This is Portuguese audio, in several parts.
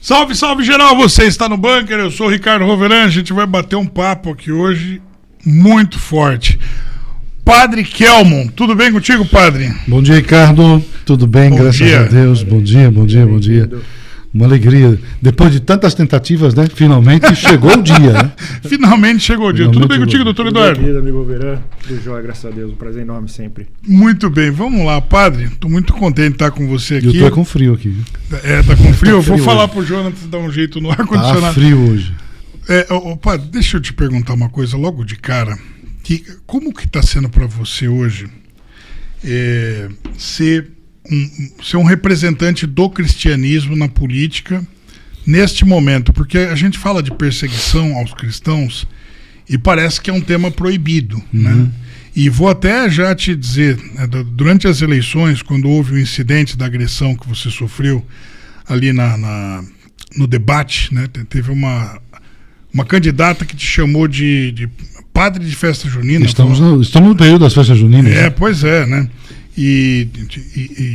Salve, salve geral, você está no Bunker, eu sou o Ricardo Roveran, a gente vai bater um papo aqui hoje muito forte. Padre Kelmon, tudo bem contigo, padre? Bom dia, Ricardo, tudo bem, graças a Deus, bom dia. Uma alegria, depois de tantas tentativas, né? Finalmente chegou o dia, né? Finalmente chegou o dia. Tudo bem contigo, doutor Eduardo? Querido amigo Roveran, tudo jóia, graças a Deus, um prazer enorme sempre. Muito bem, vamos lá, padre, estou muito contente de estar com você aqui. Eu tô com frio aqui. Tá com frio? Eu vou frio falar hoje. pro Jonathan dar um jeito no ar-condicionado. Tá frio hoje. Padre, deixa eu te perguntar uma coisa logo de cara. Como que está sendo para você hoje ser um representante do cristianismo na política neste momento? Porque a gente fala de perseguição aos cristãos e parece que é um tema proibido, né? E vou até já te dizer, durante as eleições, quando houve o incidente da agressão que você sofreu ali no debate, né? Teve uma candidata que te chamou de padre de festa junina. Estamos no período das festas juninas. Pois é, né? E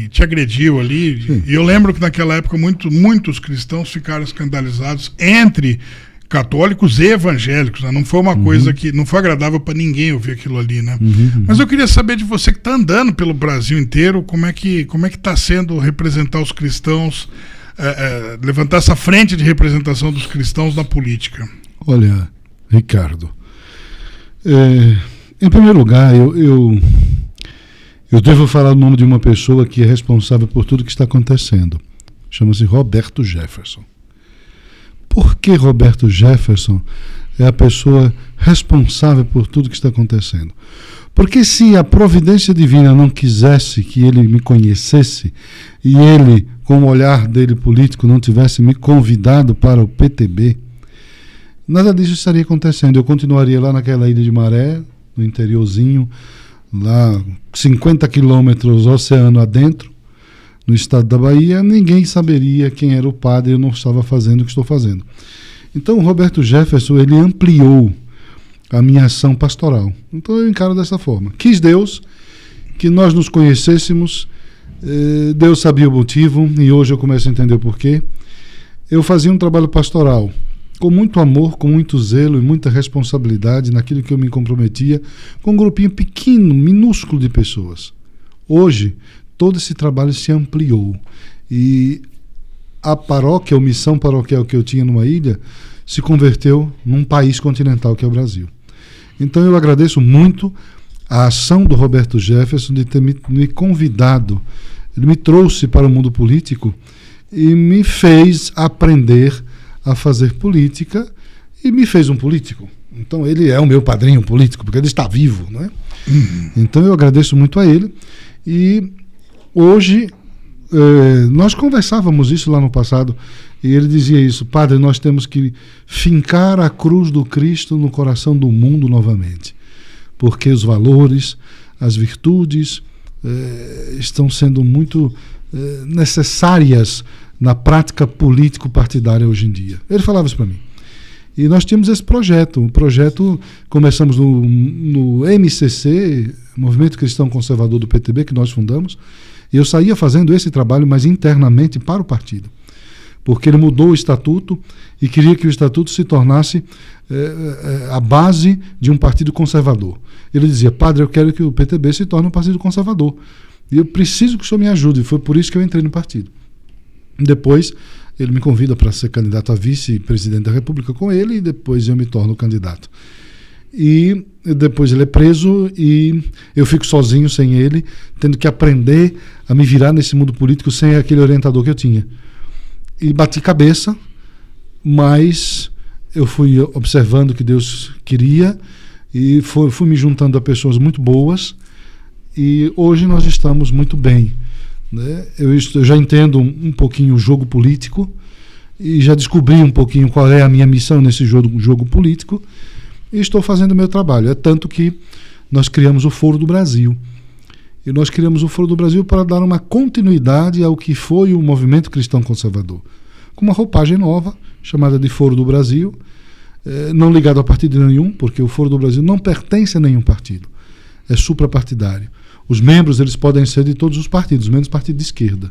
te agrediu ali. Sim. E eu lembro que naquela época muitos cristãos ficaram escandalizados entre católicos e evangélicos, né? Não foi uma coisa que não foi agradável para ninguém ouvir aquilo ali, né? Mas eu queria saber de você que está andando pelo Brasil inteiro, como é que está sendo representar os cristãos, levantar essa frente de representação dos cristãos na política. Olha, Ricardo, em primeiro lugar, eu devo falar o nome de uma pessoa que é responsável por tudo que está acontecendo. Chama-se Roberto Jefferson. Por que Roberto Jefferson é a pessoa responsável por tudo que está acontecendo? Porque se a providência divina não quisesse que ele me conhecesse e ele, com o olhar dele político, não tivesse me convidado para o PTB, nada disso estaria acontecendo. Eu continuaria lá naquela ilha de Maré, no interiorzinho, lá 50 quilômetros oceano adentro, no estado da Bahia, ninguém saberia quem era o padre, eu não estava fazendo o que estou fazendo. Então o Roberto Jefferson, ele ampliou a minha ação pastoral. Então eu encaro dessa forma. Quis Deus que nós nos conhecêssemos, Deus sabia o motivo, e hoje eu começo a entender o porquê. Eu fazia um trabalho pastoral com muito amor, com muito zelo e muita responsabilidade naquilo que eu me comprometia, com um grupinho pequeno, minúsculo de pessoas. Hoje, todo esse trabalho se ampliou e a paróquia, ou missão paroquial que eu tinha numa ilha, se converteu num país continental que é o Brasil. Então eu agradeço muito a ação do Roberto Jefferson de ter me convidado. Ele me trouxe para o mundo político e me fez aprender a fazer política e me fez um político. Então ele é o meu padrinho político, porque ele está vivo, não é? Então eu agradeço muito a ele. E hoje nós conversávamos isso lá no passado e ele dizia isso: padre, nós temos que fincar a cruz do Cristo no coração do mundo novamente, porque os valores, as virtudes estão sendo muito necessárias na prática político-partidária hoje em dia. Ele falava isso para mim. E nós tínhamos esse projeto. O projeto, começamos no MCC, Movimento Cristão Conservador do PTB, que nós fundamos, e eu saía fazendo esse trabalho, mas internamente para o partido. Porque ele mudou o estatuto e queria que o estatuto se tornasse a base de um partido conservador. Ele dizia: padre, eu quero que o PTB se torne um partido conservador. E eu preciso que o senhor me ajude. E foi por isso que eu entrei no partido. Depois ele me convida para ser candidato a vice-presidente da República com ele, e depois eu me torno candidato. E depois ele é preso e eu fico sozinho sem ele, tendo que aprender a me virar nesse mundo político sem aquele orientador que eu tinha. E bati cabeça, mas eu fui observando o que Deus queria e fui me juntando a pessoas muito boas, e hoje nós estamos muito bem. Eu já entendo um pouquinho o jogo político e já descobri um pouquinho qual é a minha missão nesse jogo político e estou fazendo o meu trabalho. É tanto que nós criamos o Foro do Brasil. E nós criamos o Foro do Brasil para dar uma continuidade ao que foi o movimento cristão conservador, com uma roupagem nova, chamada de Foro do Brasil, não ligado a partido nenhum, porque o Foro do Brasil não pertence a nenhum partido, é suprapartidário. Os membros, eles podem ser de todos os partidos, menos partido de esquerda.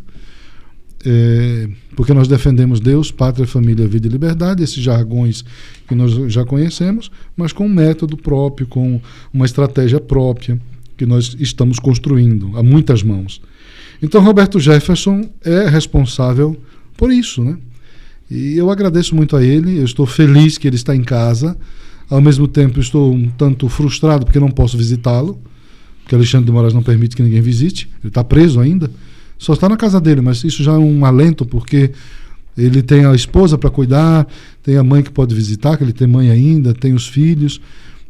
porque nós defendemos Deus, pátria, família, vida e liberdade, esses jargões que nós já conhecemos, mas com um método próprio, com uma estratégia própria que nós estamos construindo a muitas mãos. Então, Roberto Jefferson é responsável por isso, né? E eu agradeço muito a ele, eu estou feliz que ele está em casa, ao mesmo tempo estou um tanto frustrado porque não posso visitá-lo, porque Alexandre de Moraes não permite que ninguém visite, ele está preso ainda, só está na casa dele, mas isso já é um alento, porque ele tem a esposa para cuidar, tem a mãe que pode visitar, que ele tem mãe ainda, tem os filhos,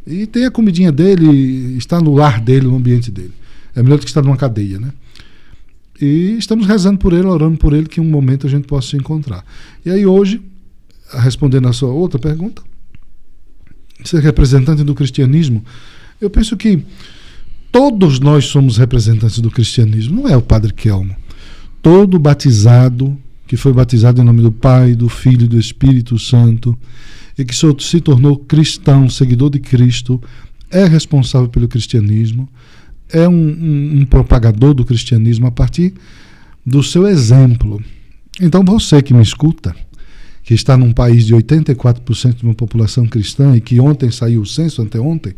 e tem a comidinha dele, está no lar dele, no ambiente dele. É melhor do que estar numa cadeia, né? E estamos rezando por ele, orando por ele, que em um momento a gente possa se encontrar. E aí hoje, respondendo a sua outra pergunta, ser representante do cristianismo, eu penso que todos nós somos representantes do cristianismo, não é o Padre Kelmo. Todo batizado, que foi batizado em nome do Pai, do Filho e do Espírito Santo, e que se tornou cristão, seguidor de Cristo, é responsável pelo cristianismo, é um propagador do cristianismo a partir do seu exemplo. Então você que me escuta, que está num país de 84% de uma população cristã e que ontem saiu o censo, anteontem,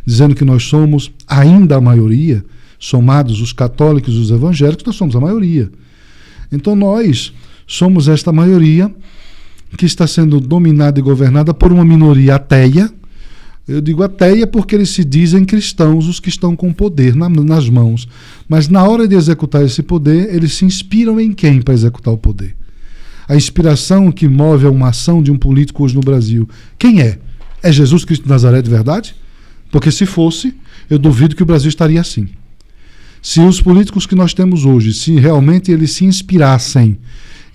dizendo que nós somos ainda a maioria, somados os católicos e os evangélicos, nós somos a maioria. Então nós somos esta maioria que está sendo dominada e governada por uma minoria ateia. Eu digo ateia porque eles se dizem cristãos, os que estão com poder nas mãos. Mas na hora de executar esse poder, eles se inspiram em quem para executar o poder? A inspiração que move uma ação de um político hoje no Brasil, quem é? É Jesus Cristo de Nazaré de verdade? Porque se fosse, eu duvido que o Brasil estaria assim. Se os políticos que nós temos hoje, se realmente eles se inspirassem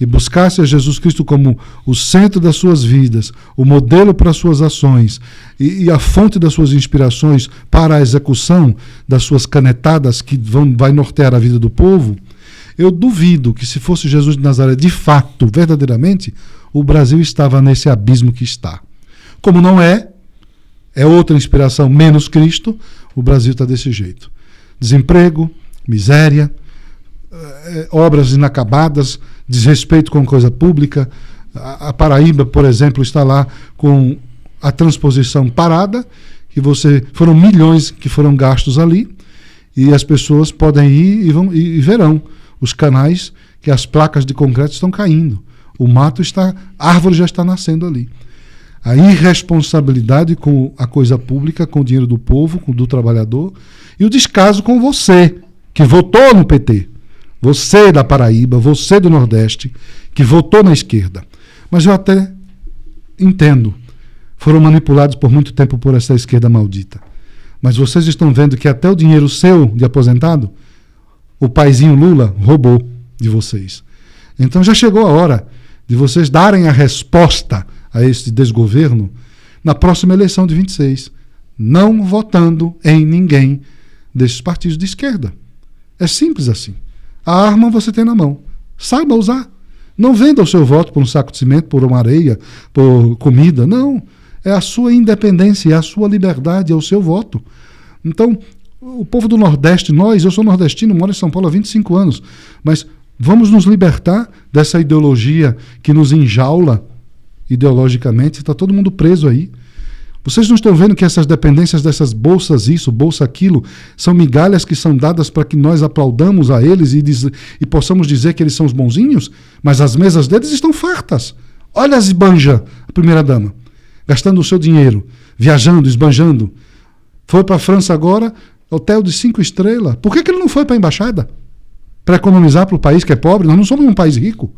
e buscassem a Jesus Cristo como o centro das suas vidas, o modelo para as suas ações e a fonte das suas inspirações para a execução das suas canetadas que vai nortear a vida do povo, eu duvido que se fosse Jesus de Nazaré de fato, verdadeiramente, o Brasil estava nesse abismo que está. Como não é outra inspiração menos Cristo, o Brasil está desse jeito. Desemprego, miséria, obras inacabadas, desrespeito com coisa pública. A Paraíba, por exemplo, está lá com a transposição parada, que foram milhões que foram gastos ali, e as pessoas podem ir e verão os canais que as placas de concreto estão caindo. O mato está, a árvore já está nascendo ali. A irresponsabilidade com a coisa pública, com o dinheiro do povo, do trabalhador, e o descaso com você, que votou no PT. Você da Paraíba, você do Nordeste, que votou na esquerda. Mas eu até entendo. Foram manipulados por muito tempo por essa esquerda maldita. Mas vocês estão vendo que até o dinheiro seu de aposentado, o paizinho Lula roubou de vocês. Então já chegou a hora de vocês darem a resposta a esse desgoverno na próxima eleição de 26. Não votando em ninguém desses partidos de esquerda. É simples assim. A arma você tem na mão. Saiba usar. Não venda o seu voto por um saco de cimento, por uma areia, por comida. Não. É a sua independência, é a sua liberdade, é o seu voto. Então, o povo do Nordeste, eu sou nordestino, moro em São Paulo há 25 anos, mas vamos nos libertar dessa ideologia que nos enjaula ideologicamente. Está todo mundo preso aí. Vocês não estão vendo que essas dependências dessas bolsas isso, bolsa aquilo, são migalhas que são dadas para que nós aplaudamos a eles e possamos dizer que eles são os bonzinhos? Mas as mesas deles estão fartas. Olha a esbanja, a primeira-dama, gastando o seu dinheiro, viajando, esbanjando. Foi para a França agora, hotel de 5 estrelas. Por que ele não foi para a embaixada? Para economizar para o país que é pobre? Nós não somos um país rico.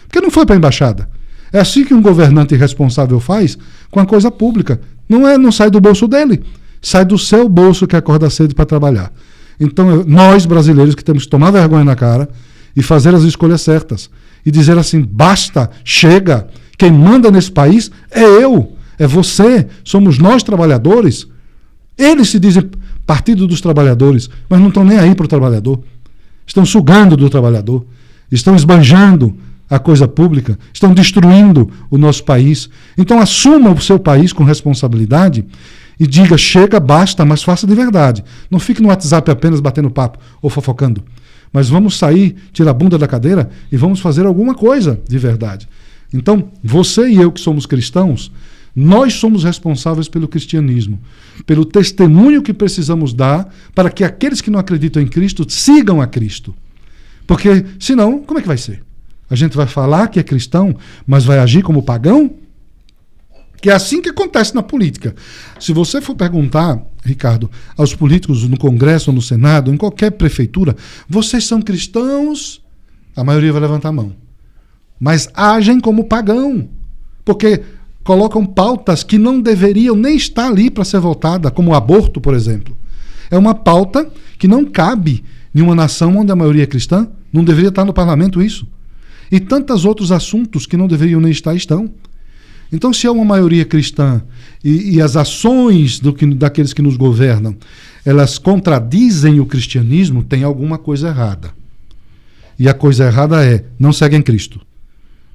Por que não foi para a embaixada? É assim que um governante irresponsável faz com a coisa pública. Não sai do bolso dele, sai do seu bolso que acorda cedo para trabalhar. Então, nós brasileiros que temos que tomar vergonha na cara e fazer as escolhas certas. E dizer assim, basta, chega, quem manda nesse país é eu, é você, somos nós trabalhadores. Eles se dizem Partido dos Trabalhadores, mas não estão nem aí para o trabalhador. Estão sugando do trabalhador, estão esbanjando a coisa pública, estão destruindo o nosso país. Então assuma o seu país com responsabilidade e diga, chega, basta, mas faça de verdade. Não fique no WhatsApp apenas batendo papo ou fofocando. Mas vamos sair, tirar a bunda da cadeira e vamos fazer alguma coisa de verdade. Então, você e eu que somos cristãos, nós somos responsáveis pelo cristianismo, pelo testemunho que precisamos dar para que aqueles que não acreditam em Cristo sigam a Cristo. Porque, senão, como é que vai ser? A gente vai falar que é cristão, mas vai agir como pagão? Que é assim que acontece na política. Se você for perguntar, Ricardo, aos políticos no Congresso ou no Senado, em qualquer prefeitura, vocês são cristãos? A maioria vai levantar a mão. Mas agem como pagão. Porque colocam pautas que não deveriam nem estar ali para ser votada, como o aborto, por exemplo. É uma pauta que não cabe em uma nação onde a maioria é cristã. Não deveria estar no parlamento isso. E tantos outros assuntos que não deveriam nem estar, estão. Então, se é uma maioria cristã e as ações daqueles que nos governam, elas contradizem o cristianismo, tem alguma coisa errada. E a coisa errada é, não seguem Cristo.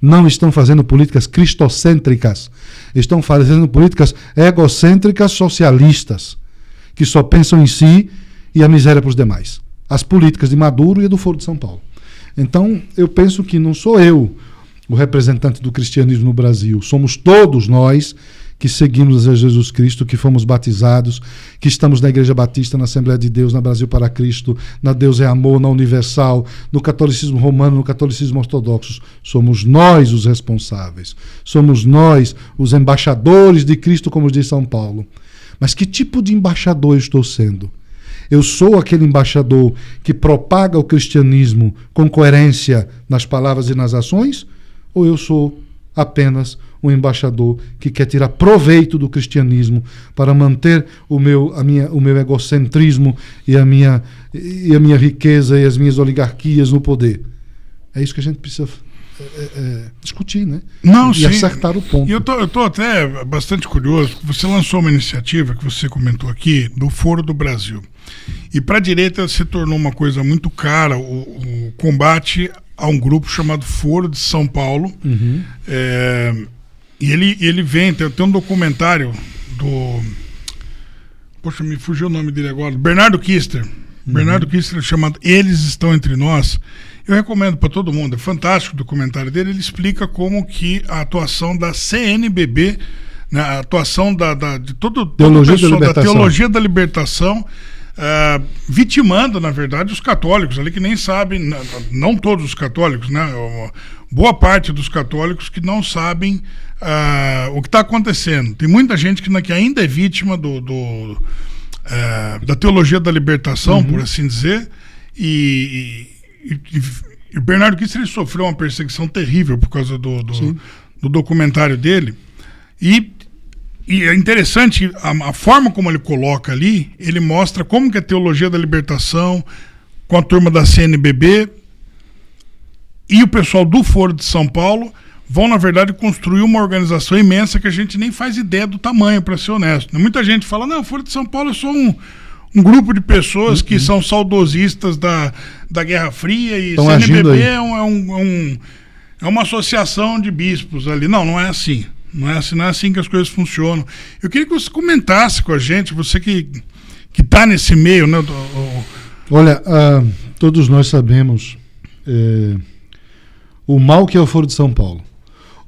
Não estão fazendo políticas cristocêntricas. Estão fazendo políticas egocêntricas socialistas, que só pensam em si e a miséria para os demais. As políticas de Maduro e do Foro de São Paulo. Então, eu penso que não sou eu o representante do cristianismo no Brasil. Somos todos nós que seguimos a Jesus Cristo, que fomos batizados, que estamos na Igreja Batista, na Assembleia de Deus, na Brasil para Cristo, na Deus é Amor, na Universal, no catolicismo romano, no catolicismo ortodoxo. Somos nós os responsáveis. Somos nós os embaixadores de Cristo, como diz São Paulo. Mas que tipo de embaixador eu estou sendo? Eu sou aquele embaixador que propaga o cristianismo com coerência nas palavras e nas ações? Ou eu sou apenas um embaixador que quer tirar proveito do cristianismo para manter o meu egocentrismo e a minha riqueza e as minhas oligarquias no poder? É isso que a gente precisa discutir, né? Não, e sim. Acertar o ponto. E eu tô até bastante curioso. Você lançou uma iniciativa que você comentou aqui do Foro do Brasil. E para a direita se tornou uma coisa muito cara o combate a um grupo chamado Foro de São Paulo. Uhum. E ele vem, tem um documentário do... Poxa, me fugiu o nome dele agora. Bernardo Kister. Uhum. Bernardo Kister, chamado Eles Estão Entre Nós. Eu recomendo para todo mundo, é fantástico o documentário dele. Ele explica como que a atuação da CNBB, né, a atuação de todo o pessoal da Teologia da Libertação, vitimando, na verdade, os católicos ali que nem sabem, não todos os católicos, né, boa parte dos católicos que não sabem o que está acontecendo. Tem muita gente que ainda é vítima da Teologia da Libertação, por assim dizer, e o Bernardo Kister, ele sofreu uma perseguição terrível por causa do documentário dele. E é interessante a forma como ele coloca ali. Ele mostra como que a Teologia da Libertação, com a turma da CNBB e o pessoal do Foro de São Paulo vão, na verdade, construir uma organização imensa que a gente nem faz ideia do tamanho, para ser honesto. Muita gente fala, não, o Foro de São Paulo é só um grupo de pessoas que são saudosistas da Guerra Fria, e CNBB é uma associação de bispos ali. Não é assim. Não é assim que as coisas funcionam. Eu queria que você comentasse com a gente, você que está nesse meio, né? Olha, todos nós sabemos o mal que é o Foro de São Paulo.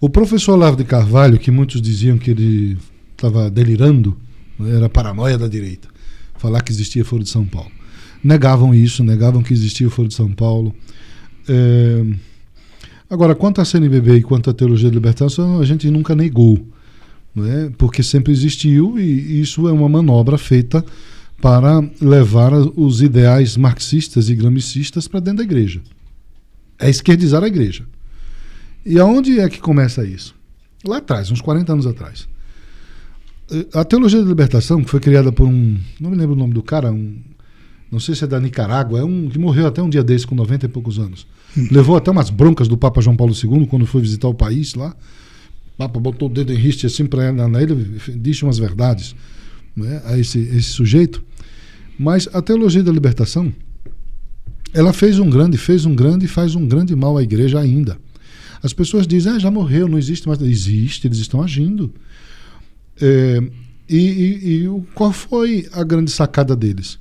O professor Olavo de Carvalho, que muitos diziam que ele estava delirando, era paranoia da direita, falar que existia Foro de São Paulo. Negavam isso, negavam que existia o Foro de São Paulo. Agora, quanto à CNBB e quanto à Teologia da Libertação, a gente nunca negou, não é? Porque sempre existiu, e isso é uma manobra feita para levar os ideais marxistas e gramicistas para dentro da igreja. É esquerdizar a igreja. E aonde é que começa isso? Lá atrás, uns 40 anos atrás. A Teologia da Libertação, que foi criada por não me lembro o nome do cara, não sei se é da Nicarágua, que morreu até um dia desse, com 90 e poucos anos. Levou até umas broncas do Papa João Paulo II, quando foi visitar o país lá. O Papa botou o dedo em riste assim para ele, disse umas verdades, né, a esse sujeito. Mas a Teologia da Libertação, ela fez um grande e faz um grande mal à igreja ainda. As pessoas dizem, já morreu, não existe mais. Existe, eles estão agindo. Qual foi a grande sacada deles?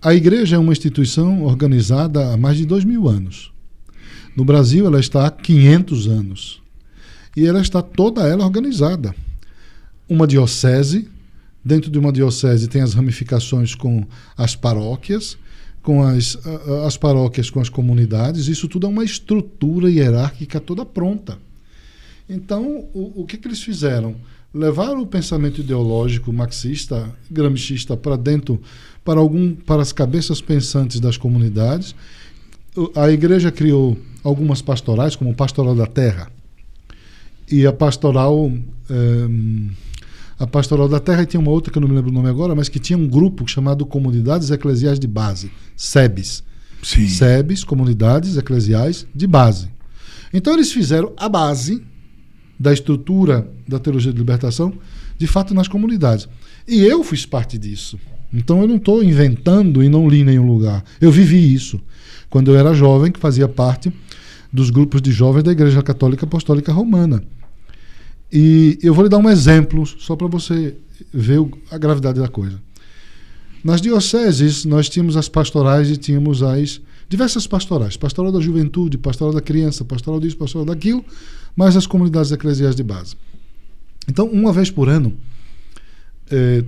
A igreja é uma instituição organizada há mais de 2000 anos. No Brasil, ela está há 500 anos. E ela está toda ela organizada. Uma diocese, dentro de uma diocese tem as ramificações com as paróquias, com as paróquias com as comunidades. Isso tudo é uma estrutura hierárquica toda pronta. Então, o que eles fizeram? Levaram o pensamento ideológico marxista, gramscista para dentro, para as cabeças pensantes das comunidades. A igreja criou algumas pastorais, como o Pastoral da Terra e a Pastoral da Terra, e tinha uma outra que eu não me lembro o nome agora, mas que tinha um grupo chamado Comunidades Eclesiais de Base, SEBs. Sim. SEBs, Comunidades Eclesiais de Base. Então eles fizeram a base da estrutura da teologia de libertação, de fato, nas comunidades. E eu fiz parte disso. Então eu não estou inventando e não li em nenhum lugar. Eu vivi isso. Quando eu era jovem, que fazia parte dos grupos de jovens da Igreja Católica Apostólica Romana. E eu vou lhe dar um exemplo, só para você ver a gravidade da coisa. Nas dioceses, nós tínhamos as pastorais e tínhamos as diversas pastorais. Pastoral da juventude, pastoral da criança, pastoral disso, pastoral daquilo, mas as comunidades eclesiais de base. Então, uma vez por ano,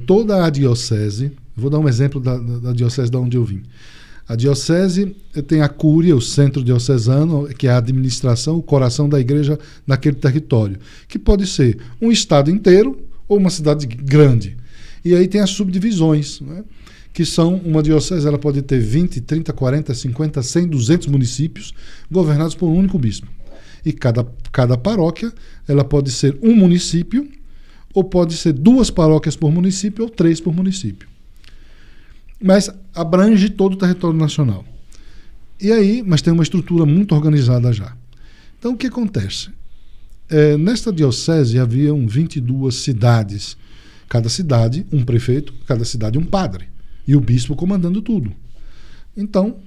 toda a diocese, vou dar um exemplo da diocese de onde eu vim. A diocese tem a cúria, o centro diocesano, que é a administração, o coração da igreja naquele território, que pode ser um estado inteiro ou uma cidade grande. E aí tem as subdivisões, né? Que são, uma diocese ela pode ter 20, 30, 40, 50, 100, 200 municípios governados por um único bispo. E cada paróquia ela pode ser um município, ou pode ser 2 paróquias por município, ou 3 por município. Mas abrange todo o território nacional. E aí, mas tem uma estrutura muito organizada já. Então, o que acontece? Nesta diocese haviam 22 cidades. Cada cidade, um prefeito, cada cidade, um padre. E o bispo comandando tudo. Então,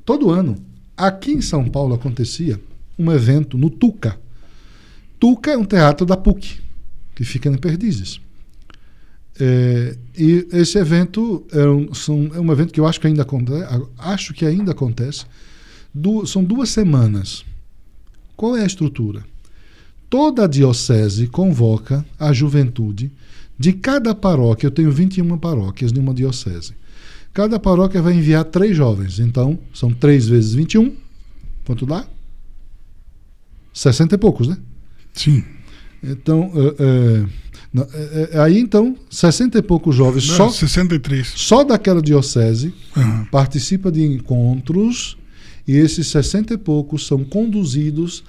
todo ano, aqui em São Paulo acontecia um evento no Tuca. Tuca é um teatro da PUC, que fica em Perdizes. E esse evento é um evento que eu acho que ainda acontece. São 2 semanas. Qual é a estrutura? Toda a diocese convoca a juventude de cada paróquia. Eu tenho 21 paróquias de uma diocese. Cada paróquia vai enviar 3 jovens. Então, são 3 vezes 21. Quanto dá? 60 e poucos, né? Sim. Então, aí então, 60 e poucos jovens, 63. Só daquela diocese, participa de encontros, e esses 60 e poucos são conduzidos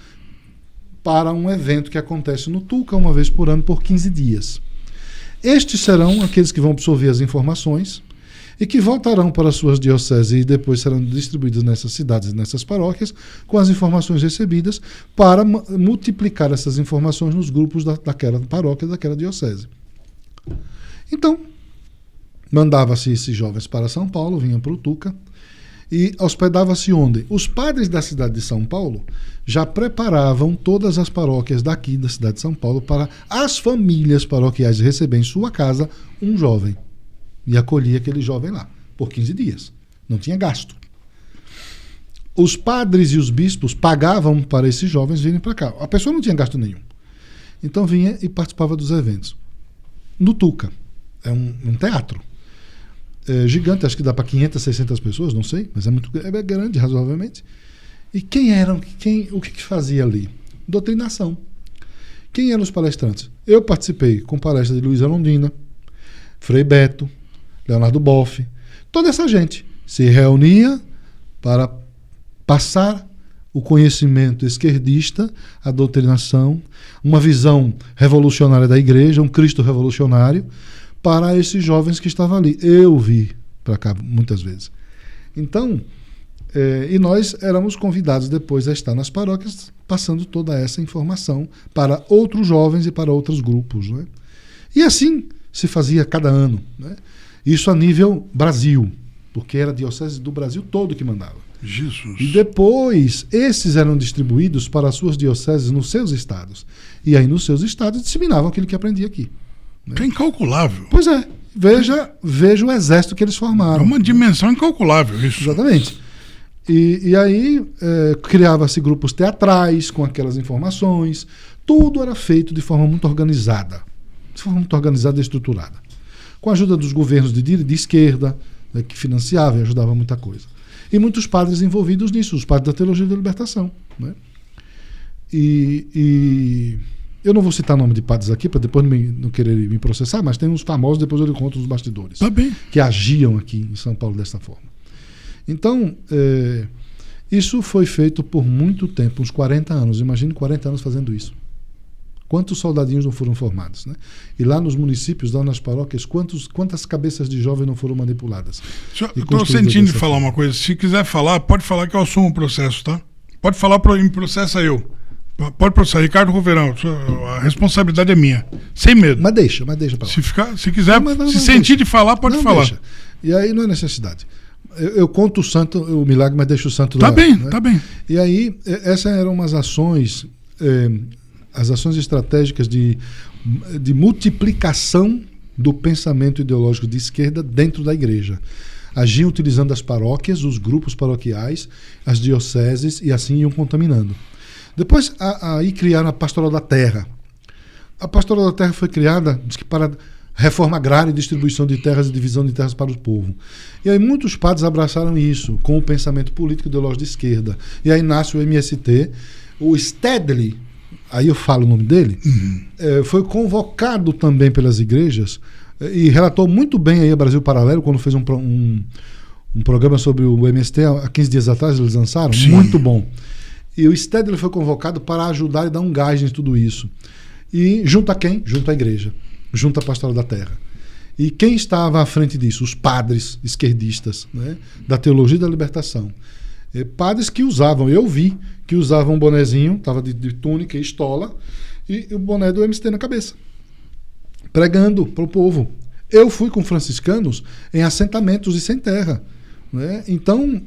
para um evento que acontece no Tuca uma vez por ano por 15 dias. Estes serão aqueles que vão absorver as informações e que voltarão para as suas dioceses e depois serão distribuídos nessas cidades e nessas paróquias com as informações recebidas para multiplicar essas informações nos grupos daquela paróquia, daquela diocese. Então, mandava-se esses jovens para São Paulo, vinham para o Tuca, e hospedava-se onde? Os padres da cidade de São Paulo já preparavam todas as paróquias daqui da cidade de São Paulo para as famílias paroquiais receber em sua casa um jovem. E acolhia aquele jovem lá, por 15 dias. Não tinha gasto. Os padres e os bispos pagavam para esses jovens virem para cá. A pessoa não tinha gasto nenhum. Então vinha e participava dos eventos. No Tuca. É um teatro. Gigante, acho que dá para 500, 600 pessoas, não sei, mas é grande, razoavelmente. E o que fazia ali? Doutrinação. Quem eram os palestrantes? Eu participei com palestra de Luísa Londrina, Frei Beto, Leonardo Boff. Toda essa gente se reunia para passar o conhecimento esquerdista, a doutrinação, uma visão revolucionária da igreja, um Cristo revolucionário, para esses jovens que estavam ali. Eu vi para cá muitas vezes. Então, e nós éramos convidados depois a estar nas paróquias, passando toda essa informação para outros jovens e para outros grupos. Né? E assim se fazia cada ano. Né? Isso a nível Brasil, porque era a diocese do Brasil todo que mandava. Jesus. E depois, esses eram distribuídos para as suas dioceses nos seus estados. E aí, nos seus estados, disseminavam aquilo que aprendia aqui. Né? Que é incalculável. Pois é. Veja o exército que eles formaram. É uma dimensão incalculável isso. Exatamente. E aí criava-se grupos teatrais com aquelas informações. Tudo era feito de forma muito organizada. De forma muito organizada e estruturada. Com a ajuda dos governos de esquerda, né, que financiavam e ajudavam muita coisa. E muitos padres envolvidos nisso, os padres da Teologia da Libertação. Né? E eu não vou citar o nome de padres aqui, para depois não querer me processar, mas tem uns famosos, depois eu lhe conto os bastidores, Tá bem. que agiam aqui em São Paulo dessa forma. Então, isso foi feito por muito tempo, uns 40 anos. Imagine 40 anos fazendo isso. Quantos soldadinhos não foram formados? Né? E lá nos municípios, lá nas paróquias, quantas cabeças de jovens não foram manipuladas? Estou sentindo de falar uma coisa. Se quiser falar, pode falar que eu assumo o processo, tá? Pode falar, me processa eu. Pode processar. Ricardo Roverão, a responsabilidade é minha. Sem medo. Mas deixa pra lá. Se quiser, se sentir de falar, pode falar. Deixa. E aí não é necessidade. Eu conto o milagre, mas deixo o santo lá. Tá bem, né? tá bem. E aí, essas eram umas ações, as ações estratégicas de multiplicação do pensamento ideológico de esquerda dentro da igreja. Agiam utilizando as paróquias, os grupos paroquiais, as dioceses, e assim iam contaminando. Depois, aí criaram a Pastoral da Terra. A Pastoral da Terra foi criada, diz que para reforma agrária e distribuição de terras e divisão de terras para o povo. E aí muitos padres abraçaram isso com o pensamento político ideológico de esquerda. E aí nasce o MST. O Stedley, aí eu falo o nome dele, foi convocado também pelas igrejas e relatou muito bem aí a Brasil Paralelo, quando fez um programa sobre o MST há 15 dias atrás, eles lançaram. Sim. Muito bom. E o Stedley foi convocado para ajudar e dar um gás em tudo isso. E junto a quem? Junto à igreja. Junto à Pastoral da Terra. E quem estava à frente disso? Os padres esquerdistas, né, da Teologia da Libertação. Padres que usavam, eu vi, que usavam um bonezinho, estava de túnica e estola, e o boné do MST na cabeça, pregando para o povo. Eu fui com franciscanos em assentamentos e sem terra. Né? Então,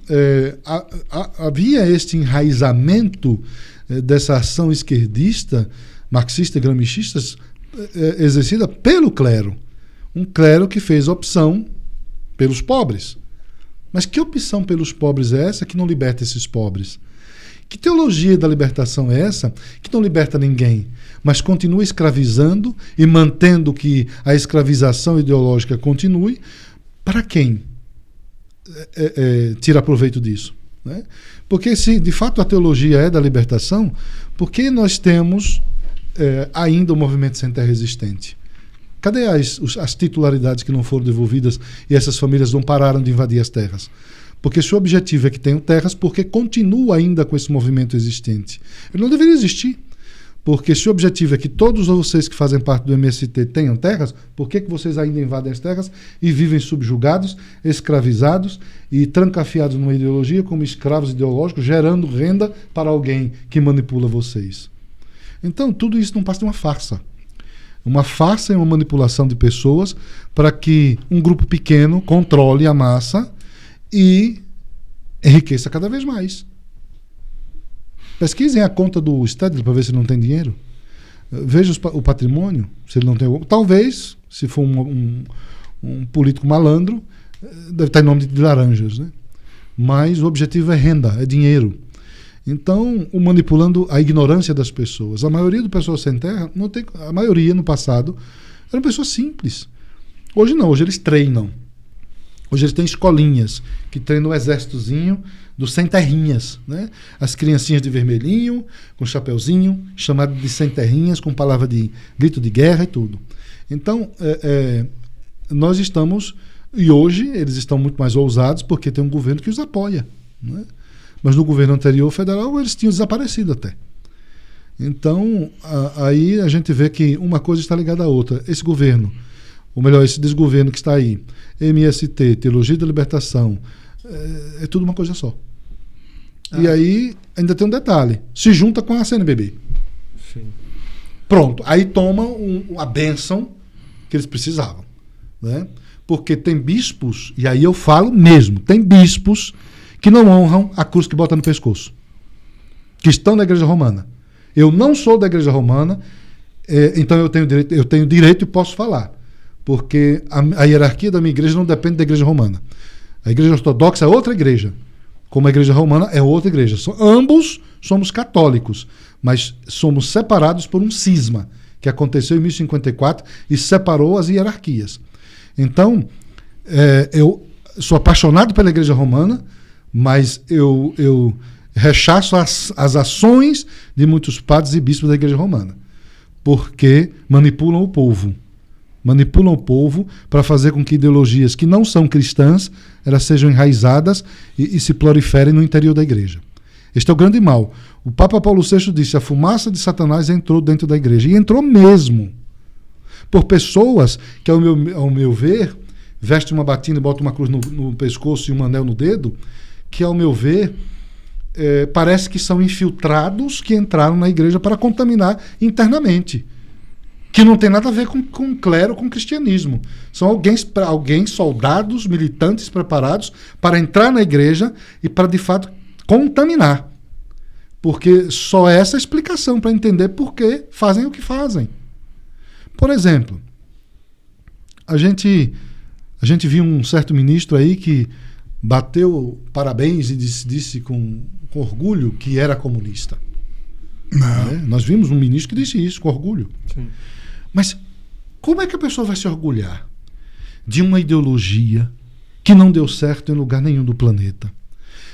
havia este enraizamento dessa ação esquerdista, marxista e gramsciista, exercida pelo clero. Um clero que fez opção pelos pobres. Mas que opção pelos pobres é essa que não liberta esses pobres? Que teologia da libertação é essa que não liberta ninguém, mas continua escravizando e mantendo que a escravização ideológica continue? Para quem tira proveito disso? Né? Porque se de fato a teologia é da libertação, por que nós temos ainda o movimento sem terra existente? Cadê as titularidades que não foram devolvidas e essas famílias não pararam de invadir as terras? Porque se o objetivo é que tenham terras, porque continua ainda com esse movimento existente? Ele não deveria existir. Porque se o objetivo é que todos vocês que fazem parte do MST tenham terras, por que vocês ainda invadem as terras e vivem subjugados, escravizados e trancafiados numa ideologia como escravos ideológicos, gerando renda para alguém que manipula vocês? Então, tudo isso não passa de uma farsa. Uma farsa e uma manipulação de pessoas para que um grupo pequeno controle a massa e enriqueça cada vez mais. Pesquisem a conta do Stedley para ver se não tem dinheiro. Veja o patrimônio, se ele não tem. Talvez, se for um político malandro, deve estar em nome de laranjas. Né? Mas o objetivo é renda, é dinheiro. Então, manipulando a ignorância das pessoas. A maioria do pessoal sem terra, não tem, a maioria no passado, eram pessoas simples. Hoje não, hoje eles treinam. Hoje eles têm escolinhas que treinam o exércitozinho dos sem terrinhas. Né? As criancinhas de vermelhinho, com chapeuzinho, chamado de sem terrinhas, com palavra de grito de guerra e tudo. Então, nós estamos, e hoje eles estão muito mais ousados porque tem um governo que os apoia. Né? Mas no governo anterior federal eles tinham desaparecido até. Então, aí a gente vê que uma coisa está ligada à outra. Esse governo, ou melhor, esse desgoverno que está aí, MST, Teologia da Libertação, é tudo uma coisa só. E aí ainda tem um detalhe. Se junta com a CNBB. Sim. Pronto. Aí toma a bênção que eles precisavam. Né? Porque tem bispos, e aí eu falo mesmo, tem bispos que não honram a cruz que bota no pescoço, que estão na Igreja Romana. Eu não sou da Igreja Romana, então eu tenho direito e posso falar. porque a hierarquia da minha igreja não depende da igreja romana. A igreja ortodoxa é outra igreja, como a igreja romana é outra igreja. Ambos somos católicos, mas somos separados por um cisma que aconteceu em 1054 e separou as hierarquias. Então, eu sou apaixonado pela igreja romana, mas eu rechaço as ações de muitos padres e bispos da igreja romana, porque manipulam o povo. Manipulam o povo para fazer com que ideologias que não são cristãs elas sejam enraizadas e se proliferem no interior da igreja. Este é o grande mal. O Papa Paulo VI disse: a fumaça de Satanás entrou dentro da igreja. E entrou mesmo. Por pessoas que, ao meu ver, vestem uma batina e botam uma cruz no pescoço e um anel no dedo, que, ao meu ver, parece que são infiltrados que entraram na igreja para contaminar internamente. Que não tem nada a ver com clero, com cristianismo. São alguém, soldados, militantes preparados para entrar na igreja e para, de fato, contaminar. Porque só essa é a explicação para entender por que fazem o que fazem. Por exemplo, a gente viu um certo ministro aí que bateu parabéns e disse com orgulho que era comunista. Nós vimos um ministro que disse isso com orgulho. Sim. Mas como é que a pessoa vai se orgulhar de uma ideologia que não deu certo em lugar nenhum do planeta?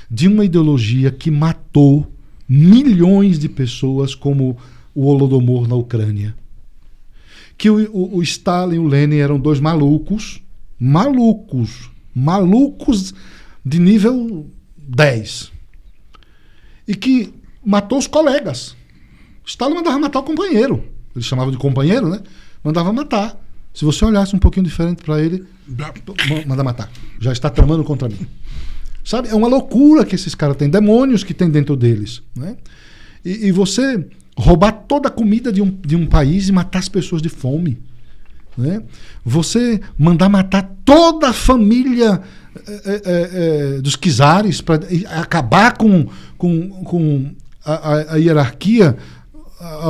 De uma ideologia que matou milhões de pessoas, como o Holodomor na Ucrânia? Que o Stalin e o Lenin eram dois malucos de nível 10. E que matou os colegas. Stalin mandava matar o companheiro. Ele chamava de companheiro, né? Mandava matar. Se você olhasse um pouquinho diferente para ele, manda matar. Já está tramando contra mim. Sabe? É uma loucura que esses caras têm. Demônios que tem dentro deles. Né? E você roubar toda a comida de um país e matar as pessoas de fome. Né? Você mandar matar toda a família dos czares para acabar com a hierarquia, a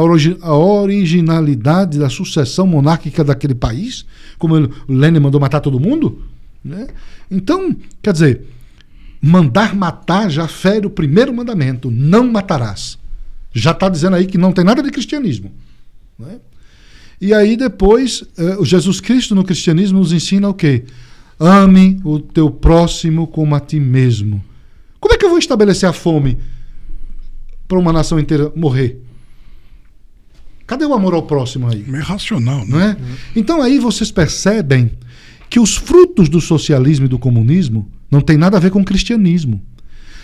originalidade da sucessão monárquica daquele país, como o Lenin mandou matar todo mundo, né? Então, quer dizer, mandar matar já fere o primeiro mandamento: não matarás. Já está dizendo aí que não tem nada de cristianismo, né? E aí depois, o Jesus Cristo no cristianismo nos ensina o quê? Ame o teu próximo como a ti mesmo. Como é que eu vou estabelecer a fome para uma nação inteira morrer? Cadê o amor ao próximo aí? É racional, não é? Então aí vocês percebem que os frutos do socialismo e do comunismo não tem nada a ver com o cristianismo.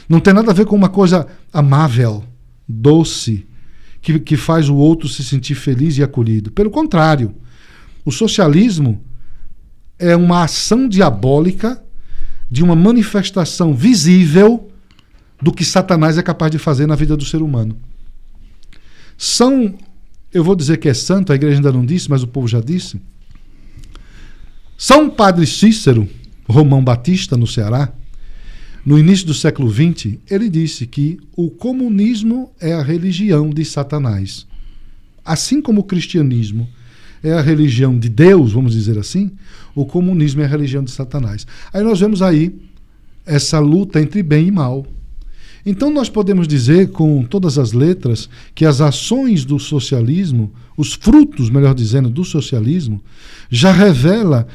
Não tem nada a ver com uma coisa amável, doce, que faz o outro se sentir feliz e acolhido. Pelo contrário, o socialismo é uma ação diabólica de uma manifestação visível do que Satanás é capaz de fazer na vida do ser humano. Eu vou dizer que é santo, a igreja ainda não disse, mas o povo já disse. São Padre Cícero, Romão Batista, no Ceará, no início do século XX, ele disse que o comunismo é a religião de Satanás. Assim como o cristianismo é a religião de Deus, vamos dizer assim, o comunismo é a religião de Satanás. Aí nós vemos aí essa luta entre bem e mal. Então nós podemos dizer com todas as letras que as ações do socialismo, os frutos, melhor dizendo, do socialismo, já revela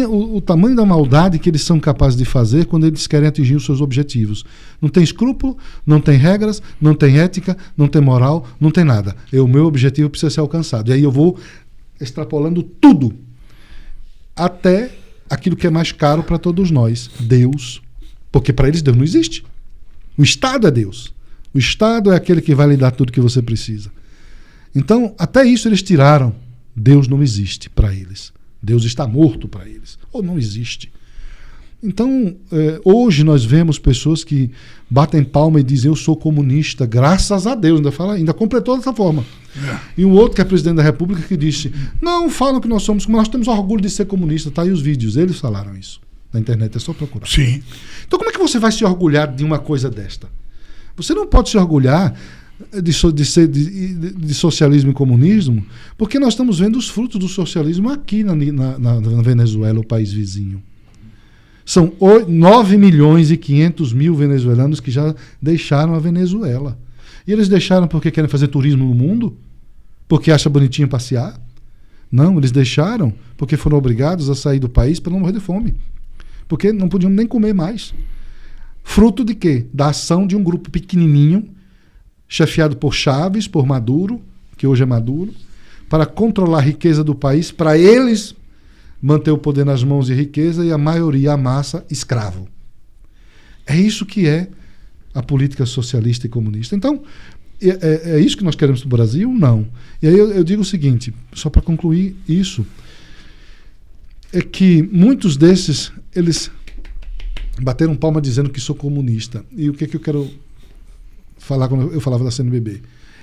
o tamanho da maldade que eles são capazes de fazer quando eles querem atingir os seus objetivos. Não tem escrúpulo, não tem regras, não tem ética, não tem moral, não tem nada. O meu objetivo precisa ser alcançado. E aí eu vou extrapolando tudo, até aquilo que é mais caro para todos nós, Deus. Porque para eles Deus não existe. O Estado é Deus. O Estado é aquele que vai lhe dar tudo que você precisa. Então, até isso eles tiraram. Deus não existe para eles. Deus está morto para eles. Ou não existe. Então, hoje nós vemos pessoas que batem palma e dizem: eu sou comunista, graças a Deus. Ainda completou dessa forma. E um outro que é presidente da República que disse: não falam que nós somos, mas nós temos orgulho de ser comunista. Está aí os vídeos, eles falaram isso. Na internet, é só procurar. Sim. Então como é que você vai se orgulhar de uma coisa desta? Você não pode se orgulhar de socialismo e comunismo, porque nós estamos vendo os frutos do socialismo aqui na Venezuela, o país vizinho. São 9 milhões e 500 mil venezuelanos que já deixaram a Venezuela. E eles deixaram porque querem fazer turismo no mundo? Porque acham bonitinho passear? Não, eles deixaram porque foram obrigados a sair do país para não morrer de fome. Porque não podiam nem comer mais. Fruto de quê? Da ação de um grupo pequenininho, chefiado por Chávez, por Maduro, que hoje é Maduro, para controlar a riqueza do país, para eles manter o poder nas mãos de riqueza e a maioria, a massa, escravo. É isso que é a política socialista e comunista. Então, é isso que nós queremos para o Brasil? Não. E aí eu digo o seguinte, só para concluir isso, é que muitos desses, eles bateram palma dizendo que sou comunista. E o que eu quero falar quando eu falava da CNBB?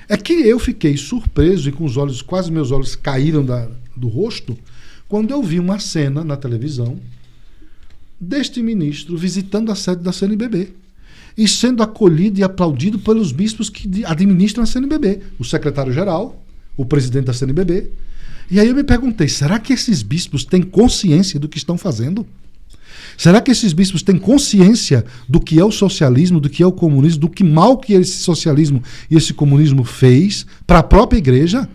É que eu fiquei surpreso e com os olhos, quase meus olhos caíram do rosto, quando eu vi uma cena na televisão deste ministro visitando a sede da CNBB e sendo acolhido e aplaudido pelos bispos que administram a CNBB, o secretário-geral, o presidente da CNBB. E aí eu me perguntei, será que esses bispos têm consciência do que estão fazendo? Será que esses bispos têm consciência do que é o socialismo, do que é o comunismo, do que mal que esse socialismo e esse comunismo fez para a própria igreja?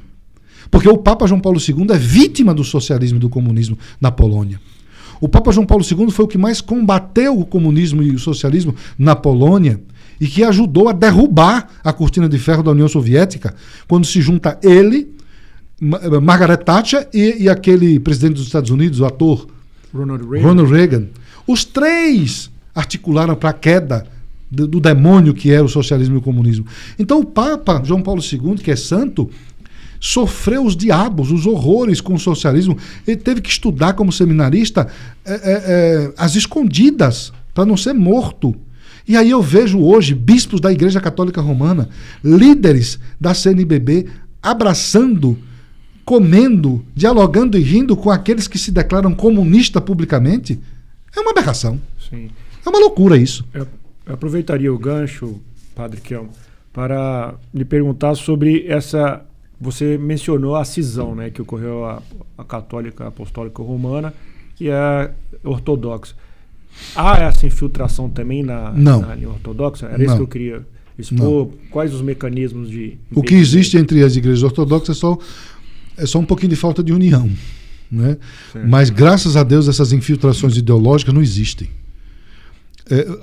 Porque o Papa João Paulo II é vítima do socialismo e do comunismo na Polônia. O Papa João Paulo II foi o que mais combateu o comunismo e o socialismo na Polônia e que ajudou a derrubar a cortina de ferro da União Soviética, quando se junta ele, Margaret Thatcher e aquele presidente dos Estados Unidos, o ator Ronald Reagan. Os três articularam para a queda do demônio que era o socialismo e o comunismo. Então o Papa João Paulo II, que é santo, sofreu os diabos, os horrores com o socialismo. Ele teve que estudar como seminarista às escondidas, para não ser morto. E aí eu vejo hoje bispos da Igreja Católica Romana, líderes da CNBB, abraçando, comendo, dialogando e rindo com aqueles que se declaram comunistas publicamente. É uma aberração. Sim. É uma loucura isso. Eu aproveitaria o gancho, Padre Kelmo, para lhe perguntar sobre essa... Você mencionou a cisão, né, que ocorreu a católica, a apostólica romana e a ortodoxa. Há essa infiltração também na linha ortodoxa? Era isso que eu queria expor. Não. Quais os mecanismos de... O que existe entre as igrejas ortodoxas é só um pouquinho de falta de união. Né? Mas, graças a Deus, essas infiltrações ideológicas não existem.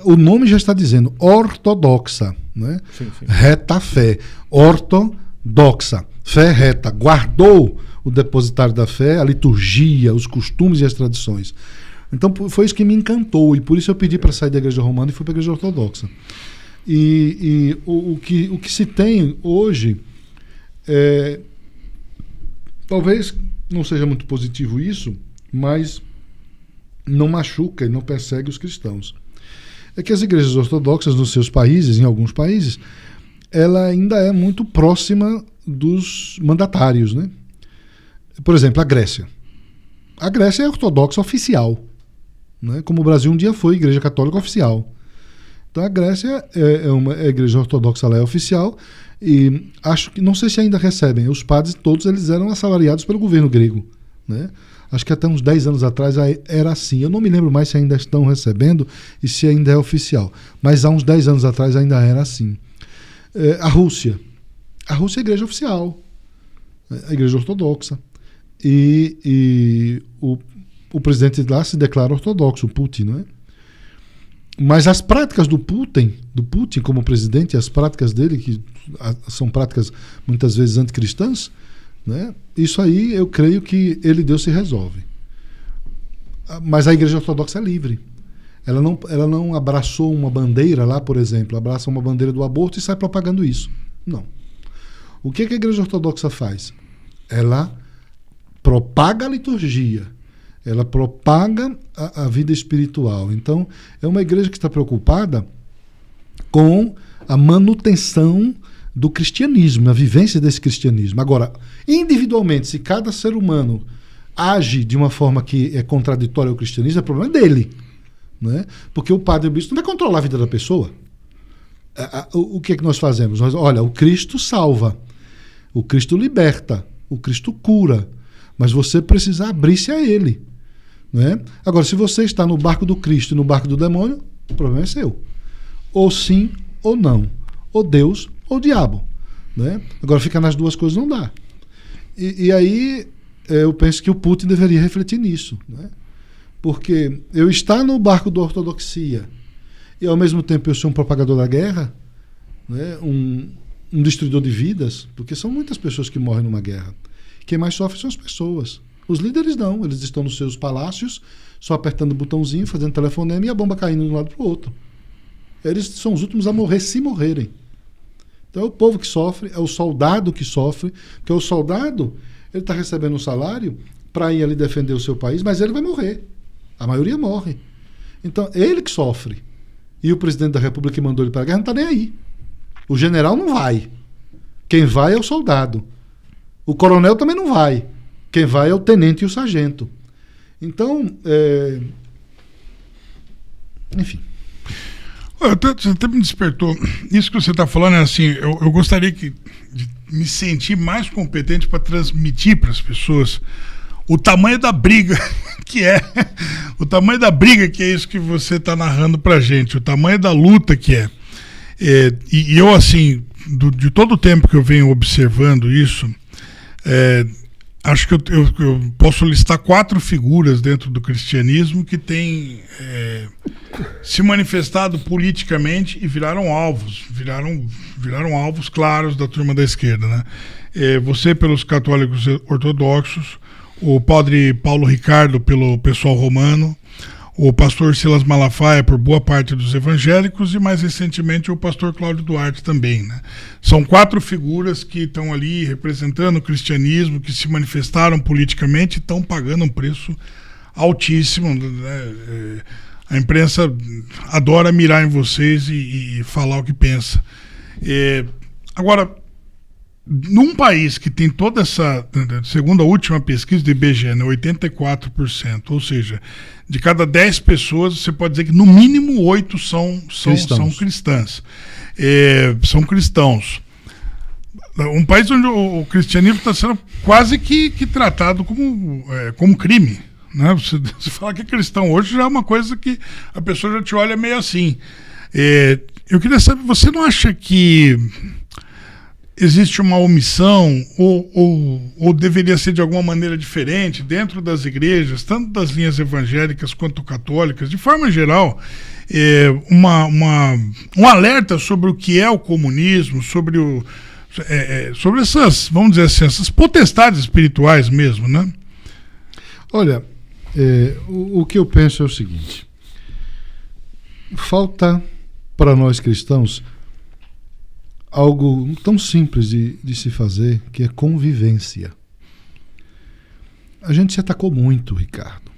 O nome já está dizendo ortodoxa. Né? Sim. Reta fé. Ortodoxa. Fé reta, guardou o depositário da fé, a liturgia, os costumes e as tradições. Então foi isso que me encantou e por isso eu pedi para sair da igreja romana e fui para a igreja ortodoxa. E o que se tem hoje, talvez não seja muito positivo isso, mas não machuca e não persegue os cristãos. É que as igrejas ortodoxas nos seus países, em alguns países, ela ainda é muito próxima dos mandatários, né? Por exemplo, a Grécia. A Grécia é ortodoxa oficial, né? Como o Brasil um dia foi igreja católica oficial. Então a Grécia a igreja ortodoxa, ela é oficial e acho que, não sei se ainda recebem, os padres todos eles eram assalariados pelo governo grego, né? Acho que até uns 10 anos atrás era assim. Eu não me lembro mais se ainda estão recebendo e se ainda é oficial, mas há uns 10 anos atrás ainda era assim. A Rússia é a igreja oficial, a igreja ortodoxa. E o presidente lá se declara ortodoxo, o Putin, não é? Mas as práticas do Putin como presidente, as práticas dele, que são práticas muitas vezes anticristãs, né? Isso aí eu creio que ele e Deus se resolve. Mas a igreja ortodoxa é livre. Ela não abraçou uma bandeira lá, por exemplo, abraça uma bandeira do aborto e sai propagando isso. Não. O que a igreja ortodoxa faz? Ela propaga a liturgia, ela propaga a vida espiritual. Então, é uma igreja que está preocupada com a manutenção do cristianismo, a vivência desse cristianismo. Agora, individualmente, se cada ser humano age de uma forma que é contraditória ao cristianismo, é problema dele. Né? Porque o padre e o bispo não vai controlar a vida da pessoa. O que é que nós fazemos? Olha, o Cristo salva, o Cristo liberta, o Cristo cura, mas você precisa abrir-se a Ele. Não é? Agora, se você está no barco do Cristo e no barco do demônio, o problema é seu. Ou sim ou não. Ou Deus ou o diabo. Não é? Agora, ficar nas duas coisas não dá. E aí, eu penso que o Putin deveria refletir nisso. Não é? Porque eu estar no barco da ortodoxia e ao mesmo tempo eu sou um propagador da guerra, né? um destruidor de vidas, porque são muitas pessoas que morrem numa guerra. Quem mais sofre são as pessoas. Os líderes não, eles estão nos seus palácios, só apertando o botãozinho, fazendo telefonema e a bomba caindo de um lado para o outro. Eles são os últimos a morrer, se morrerem. Então é o povo que sofre, é o soldado que sofre, porque o soldado ele está recebendo um salário para ir ali defender o seu país, mas ele vai morrer. A maioria morre. Então, ele que sofre. E o presidente da República que mandou ele para a guerra não está nem aí. O general não vai. Quem vai é o soldado. O coronel também não vai. Quem vai é o tenente e o sargento. Então, enfim. Você até me despertou. Isso que você está falando é assim, eu gostaria de me sentir mais competente para transmitir para as pessoas o tamanho da briga que é. O tamanho da briga que é isso que você está narrando para a gente. O tamanho da luta que é. E eu, assim, de todo o tempo que eu venho observando isso, acho que eu posso listar 4 figuras dentro do cristianismo que têm se manifestado politicamente e viraram alvos claros da turma da esquerda, né? Você pelos católicos ortodoxos, o padre Paulo Ricardo pelo pessoal romano, o pastor Silas Malafaia por boa parte dos evangélicos e mais recentemente o pastor Cláudio Duarte também, né? São 4 figuras que estão ali representando o cristianismo, que se manifestaram politicamente e estão pagando um preço altíssimo, né? A imprensa adora mirar em vocês e falar o que pensa. Agora, num país que tem toda essa, segundo a última pesquisa do IBGE, né, 84%, ou seja, de cada 10 pessoas, você pode dizer que no mínimo 8 são cristãs. São cristãos. Um país onde o cristianismo está sendo quase que tratado como crime. Né? Você falar que é cristão hoje já é uma coisa que a pessoa já te olha meio assim. Eu queria saber, você não acha que existe uma omissão ou deveria ser de alguma maneira diferente dentro das igrejas, tanto das linhas evangélicas quanto católicas, de forma geral, um alerta sobre o que é o comunismo, sobre essas, vamos dizer assim, essas potestades espirituais mesmo, né? Olha, o que eu penso é o seguinte: falta para nós cristãos algo tão simples de se fazer, que é convivência. A gente se atacou muito, Ricardo.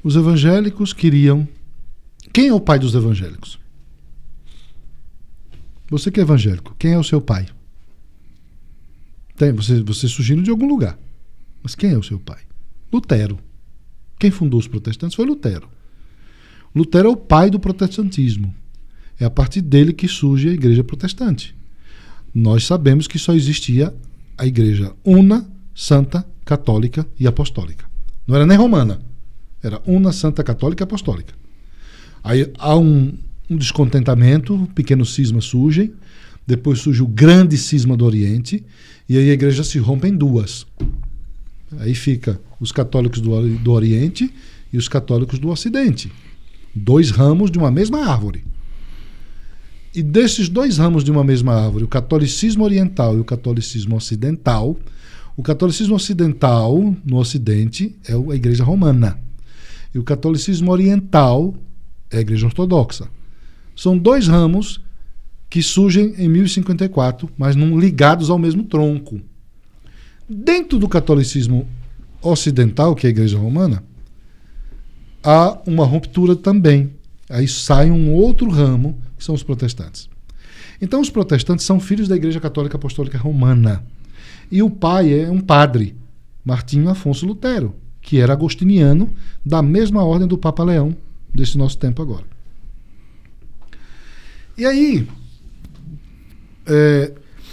Os evangélicos queriam... Quem é o pai dos evangélicos? Você que é evangélico, quem é o seu pai? Você surgindo de algum lugar. Mas quem é o seu pai? Lutero. Quem fundou os protestantes foi Lutero. Lutero é o pai do protestantismo. É a partir dele que surge a igreja protestante. Nós sabemos que só existia a igreja una, santa, católica e apostólica. Não era nem romana. Era una, santa, católica e apostólica. Aí há um descontentamento, pequenos cismas surgem, depois surge o grande cisma do Oriente, e aí a igreja se rompe em 2. Aí fica os católicos do Oriente e os católicos do Ocidente. 2 ramos de uma mesma árvore. E desses 2 ramos de uma mesma árvore, o catolicismo oriental e o catolicismo ocidental, o catolicismo ocidental, no Ocidente, é a igreja romana. E o catolicismo oriental é a igreja ortodoxa. São 2 ramos que surgem em 1054, mas não ligados ao mesmo tronco. Dentro do catolicismo ocidental, que é a igreja romana, há uma ruptura também. Aí sai um outro ramo, que são os protestantes. Então os protestantes são filhos da Igreja Católica Apostólica Romana. E o pai é um padre, Martinho Afonso Lutero, que era agostiniano, da mesma ordem do Papa Leão, desse nosso tempo agora. E aí,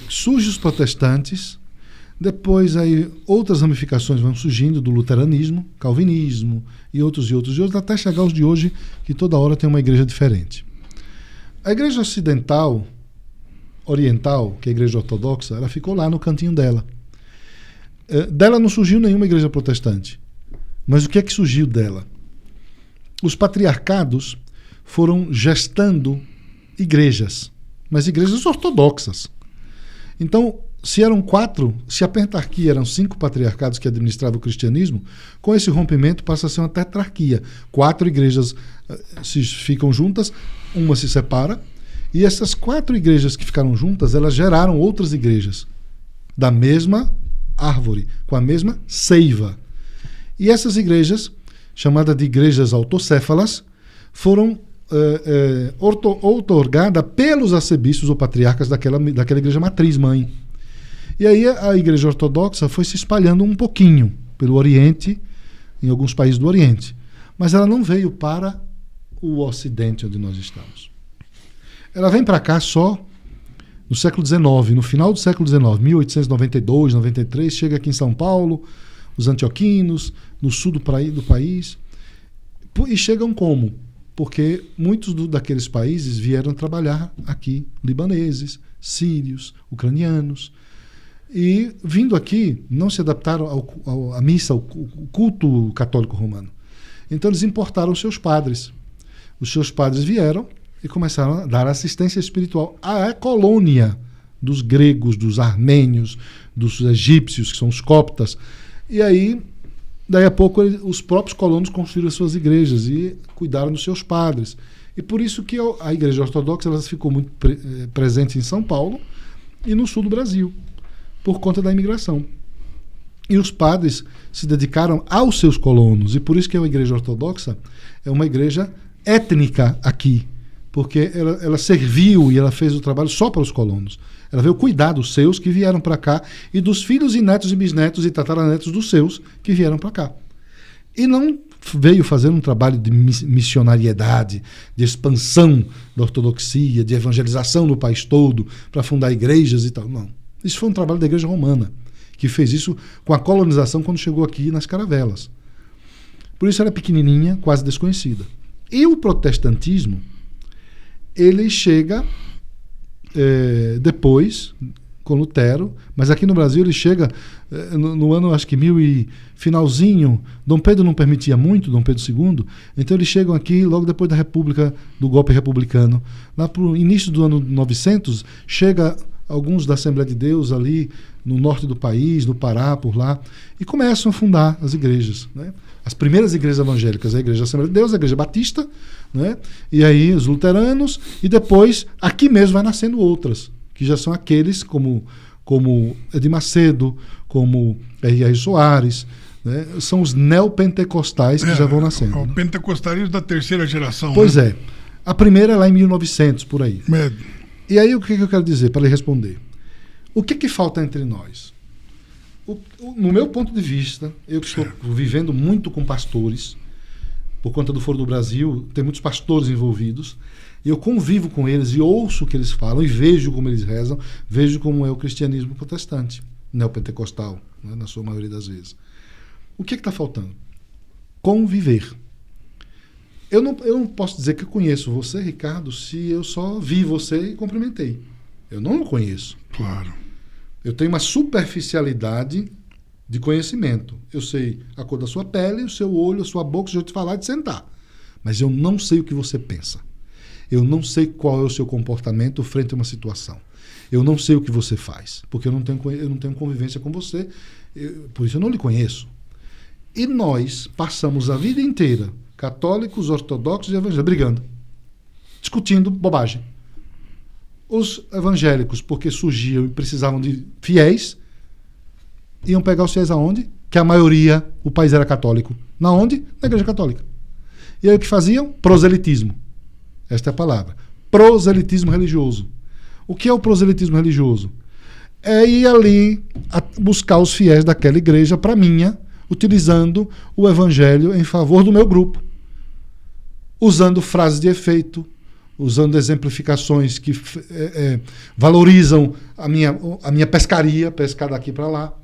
surgem os protestantes, depois aí outras ramificações vão surgindo do luteranismo, calvinismo e outros, até chegar aos de hoje, que toda hora tem uma igreja diferente. A igreja ocidental, oriental, que é a igreja ortodoxa, ela ficou lá no cantinho dela. Dela não surgiu nenhuma igreja protestante. Mas o que é que surgiu dela? Os patriarcados foram gestando igrejas, mas igrejas ortodoxas. Então, se eram 4, se a pentarquia eram 5 patriarcados que administravam o cristianismo, com esse rompimento passa a ser uma tetrarquia. 4 igrejas ficam juntas, uma se separa, e essas 4 igrejas que ficaram juntas, elas geraram outras igrejas da mesma árvore, com a mesma seiva. E essas igrejas, chamadas de igrejas autocéfalas, foram outorgadas pelos arcebispos ou patriarcas daquela igreja matriz mãe. E aí a igreja ortodoxa foi se espalhando um pouquinho pelo Oriente, em alguns países do Oriente. Mas ela não veio para o Ocidente, onde nós estamos. Ela vem para cá só no século XIX, no final do século XIX, 1892, 93, chega aqui em São Paulo, os antioquinos, no sul do país. E chegam como? Porque muitos daqueles países vieram trabalhar aqui, libaneses, sírios, ucranianos. E vindo aqui, não se adaptaram à missa, ao culto católico romano. Então eles importaram seus padres. Os seus padres vieram e começaram a dar assistência espiritual à colônia dos gregos, dos armênios, dos egípcios, que são os coptas. E aí, daí a pouco, os próprios colonos construíram as suas igrejas e cuidaram dos seus padres. E por isso que a igreja ortodoxa ela ficou muito presente em São Paulo e no sul do Brasil, por conta da imigração. E os padres se dedicaram aos seus colonos, e por isso que a igreja ortodoxa é uma igreja étnica aqui, porque ela serviu e ela fez o trabalho só para os colonos. Ela veio cuidar dos seus que vieram para cá e dos filhos e netos e bisnetos e tataranetos dos seus que vieram para cá. E não veio fazer um trabalho de missionariedade, de expansão da ortodoxia, de evangelização no país todo, para fundar igrejas e tal. Não. Isso foi um trabalho da igreja romana, que fez isso com a colonização quando chegou aqui nas caravelas. Por isso ela é pequenininha, quase desconhecida. E o protestantismo, ele chega depois, com Lutero, mas aqui no Brasil ele chega no ano, acho que finalzinho. Dom Pedro não permitia muito, Dom Pedro II, então eles chegam aqui logo depois da República, do golpe republicano. Lá para o início do ano 900, chega alguns da Assembleia de Deus ali no norte do país, no Pará, por lá, e começam a fundar as igrejas, né? As primeiras igrejas evangélicas, a Igreja da Assembleia de Deus, a Igreja Batista, né? E aí os luteranos, e depois aqui mesmo vai nascendo outras, que já são aqueles como Edir Macedo, como R.R. Soares, né? São os neopentecostais que já vão nascendo. O pentecostalismo da terceira geração. Pois é. A primeira é lá em 1900, por aí. E aí o que eu quero dizer, para lhe responder? O que falta entre nós? No meu ponto de vista, eu que estou vivendo muito com pastores, por conta do Foro do Brasil, tem muitos pastores envolvidos, e eu convivo com eles e ouço o que eles falam e vejo como eles rezam, vejo como é o cristianismo protestante, neopentecostal, né, na sua maioria das vezes. O que está faltando? Conviver. Eu não posso dizer que eu conheço você, Ricardo, se eu só vi você e cumprimentei. Eu não o conheço. Claro. Eu tenho uma superficialidade de conhecimento. Eu sei a cor da sua pele, o seu olho, a sua boca, se eu te falar de sentar. Mas eu não sei o que você pensa. Eu não sei qual é o seu comportamento frente a uma situação. Eu não sei o que você faz, porque eu não tenho convivência com você, por isso eu não lhe conheço. E nós passamos a vida inteira, católicos, ortodoxos e evangélicos, brigando, discutindo bobagem. Os evangélicos, porque surgiam e precisavam de fiéis, iam pegar os fiéis aonde? Que a maioria, o país era católico. Na onde? Na Igreja Católica. E aí o que faziam? Proselitismo. Esta é a palavra. Proselitismo religioso. O que é o proselitismo religioso? É ir ali a buscar os fiéis daquela igreja para minha, utilizando o evangelho em favor do meu grupo. Usando frases de efeito, usando exemplificações que valorizam a minha pescaria, pescar daqui para lá,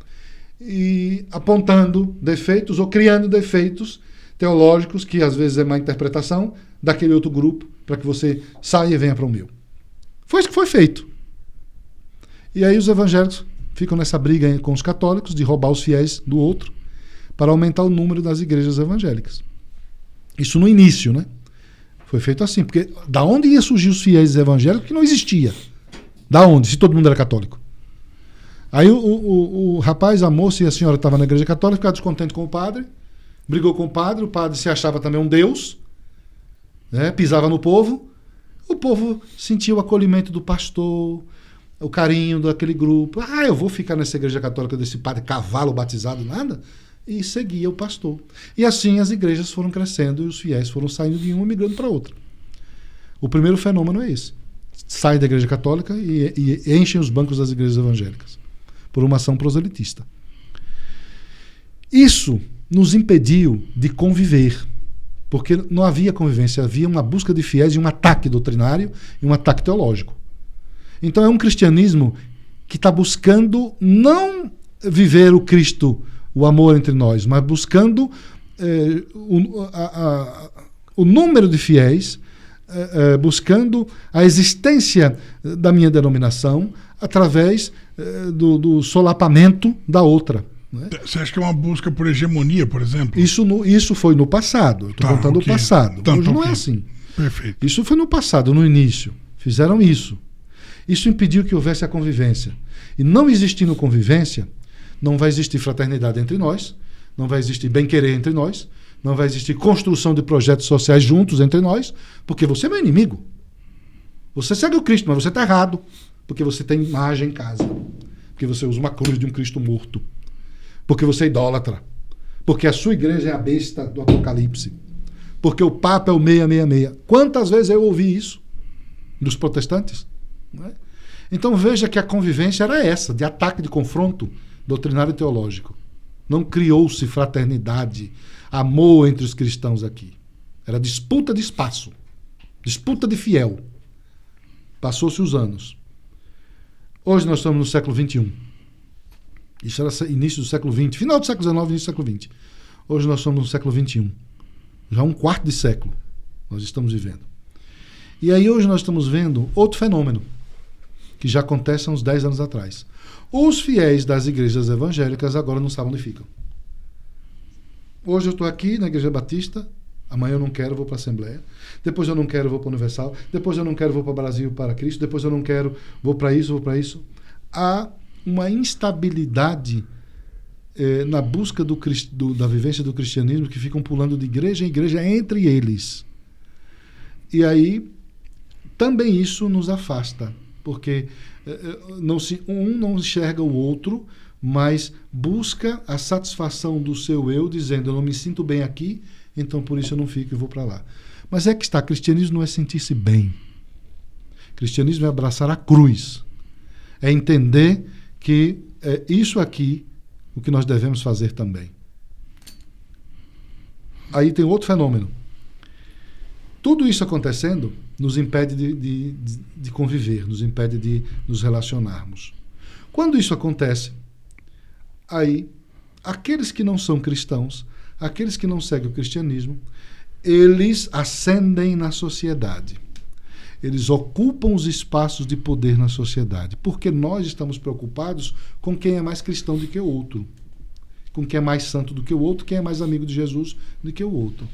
e apontando defeitos ou criando defeitos teológicos, que às vezes é má interpretação daquele outro grupo, para que você saia e venha para o meu. Foi isso que foi feito. E aí os evangélicos ficam nessa briga com os católicos de roubar os fiéis do outro para aumentar o número das igrejas evangélicas. Isso no início, né? Foi feito assim, porque da onde ia surgir os fiéis evangélicos que não existia? Da onde? Se todo mundo era católico. Aí o rapaz, a moça e a senhora estavam na igreja católica, ficaram descontentes com o padre, brigou com o padre se achava também um deus, né? Pisava no povo, o povo sentia o acolhimento do pastor, o carinho daquele grupo. Eu vou ficar nessa igreja católica desse padre cavalo batizado, nada? E seguia o pastor. E assim as igrejas foram crescendo e os fiéis foram saindo de uma e migrando para outra. O primeiro fenômeno é esse. Sai da igreja católica e enchem os bancos das igrejas evangélicas por uma ação proselitista. Isso nos impediu de conviver, porque não havia convivência, havia uma busca de fiéis e um ataque doutrinário e um ataque teológico. Então é um cristianismo que está buscando não viver o Cristo, o amor entre nós, mas buscando o número de fiéis, buscando a existência da minha denominação através do solapamento da outra. Né? Você acha que é uma busca por hegemonia, por exemplo? Isso foi no passado. Eu estou contando o passado. Hoje não é assim. Perfeito. Isso foi no passado, no início. Fizeram isso. Isso impediu que houvesse a convivência. E não existindo convivência, não vai existir fraternidade entre nós, não vai existir bem-querer entre nós, não vai existir construção de projetos sociais juntos entre nós, porque você é meu inimigo. Você segue o Cristo, mas você está errado, porque você tem imagem em casa, porque você usa uma cruz de um Cristo morto, porque você é idólatra, porque a sua igreja é a besta do Apocalipse, porque o Papa é o 666. Quantas vezes eu ouvi isso dos protestantes? Não é? Então veja que a convivência era essa, de ataque, de confronto doutrinário e teológico. Não criou-se fraternidade, amor entre os cristãos aqui. Era disputa de espaço, disputa de fiel. Passou-se os anos. Hoje nós estamos no século XXI. Isso era início do século XX, final do século XIX, início do século XX. Hoje nós estamos no século XXI. Já um quarto de século nós estamos vivendo. E aí hoje nós estamos vendo outro fenômeno, que já acontece há uns 10 anos atrás. Os fiéis das igrejas evangélicas agora não sabem onde ficam. Hoje eu estou aqui na Igreja Batista, amanhã eu não quero, vou para a Assembleia. Depois eu não quero, vou para a Universal. Depois eu não quero, vou para o Brasil para Cristo. Depois eu não quero, vou para isso, vou para isso. Há uma instabilidade na busca da vivência do cristianismo, que ficam pulando de igreja em igreja entre eles. E aí também isso nos afasta, porque um não enxerga o outro, mas busca a satisfação do seu eu, dizendo: eu não me sinto bem aqui, então por isso eu não fico e vou para lá. Mas é que está, cristianismo não é sentir-se bem. Cristianismo é abraçar a cruz. É entender que é isso aqui o que nós devemos fazer também. Aí tem outro fenômeno. Tudo isso acontecendo nos impede de conviver, nos impede de nos relacionarmos. Quando isso acontece, aí aqueles que não são cristãos, aqueles que não seguem o cristianismo, eles ascendem na sociedade. Eles ocupam os espaços de poder na sociedade, porque nós estamos preocupados com quem é mais cristão do que o outro, com quem é mais santo do que o outro, quem é mais amigo de Jesus do que o outro.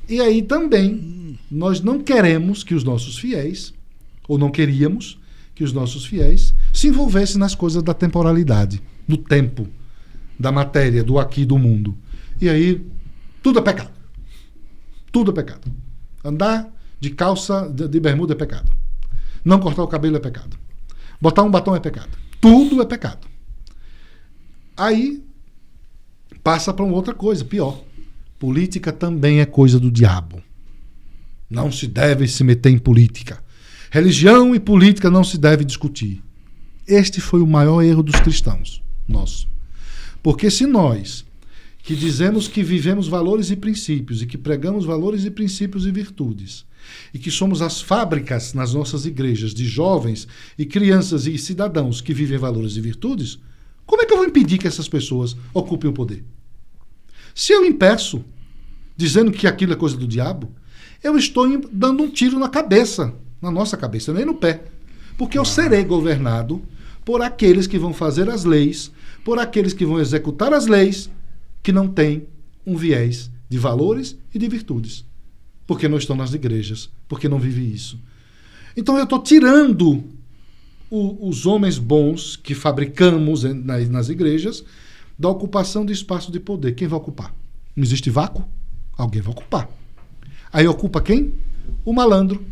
E aí também nós não queremos que os nossos fiéis, ou não queríamos que os nossos fiéis se envolvessem nas coisas da temporalidade, do tempo, da matéria, do aqui, do mundo. E aí tudo é pecado. Tudo é pecado. Andar de calça, de bermuda é pecado. Não cortar o cabelo é pecado. Botar um batom é pecado. Tudo é pecado. Aí passa para uma outra coisa, pior. Política também é coisa do diabo. Não se deve se meter em política. Religião e política não se deve discutir. Este foi o maior erro dos cristãos, nosso. Porque se nós, que dizemos que vivemos valores e princípios e que pregamos valores e princípios e virtudes e que somos as fábricas nas nossas igrejas de jovens e crianças e cidadãos que vivem valores e virtudes, como é que eu vou impedir que essas pessoas ocupem o poder? Se eu impeço, dizendo que aquilo é coisa do diabo, eu estou dando um tiro na cabeça, na nossa cabeça, nem no pé. Porque eu serei governado por aqueles que vão fazer as leis, por aqueles que vão executar as leis, que não têm um viés de valores e de virtudes. Porque não estão nas igrejas, porque não vivem isso. Então eu estou tirando os homens bons que fabricamos nas igrejas da ocupação de espaço de poder. Quem vai ocupar? Não existe vácuo? Alguém vai ocupar. Aí ocupa quem? O malandro,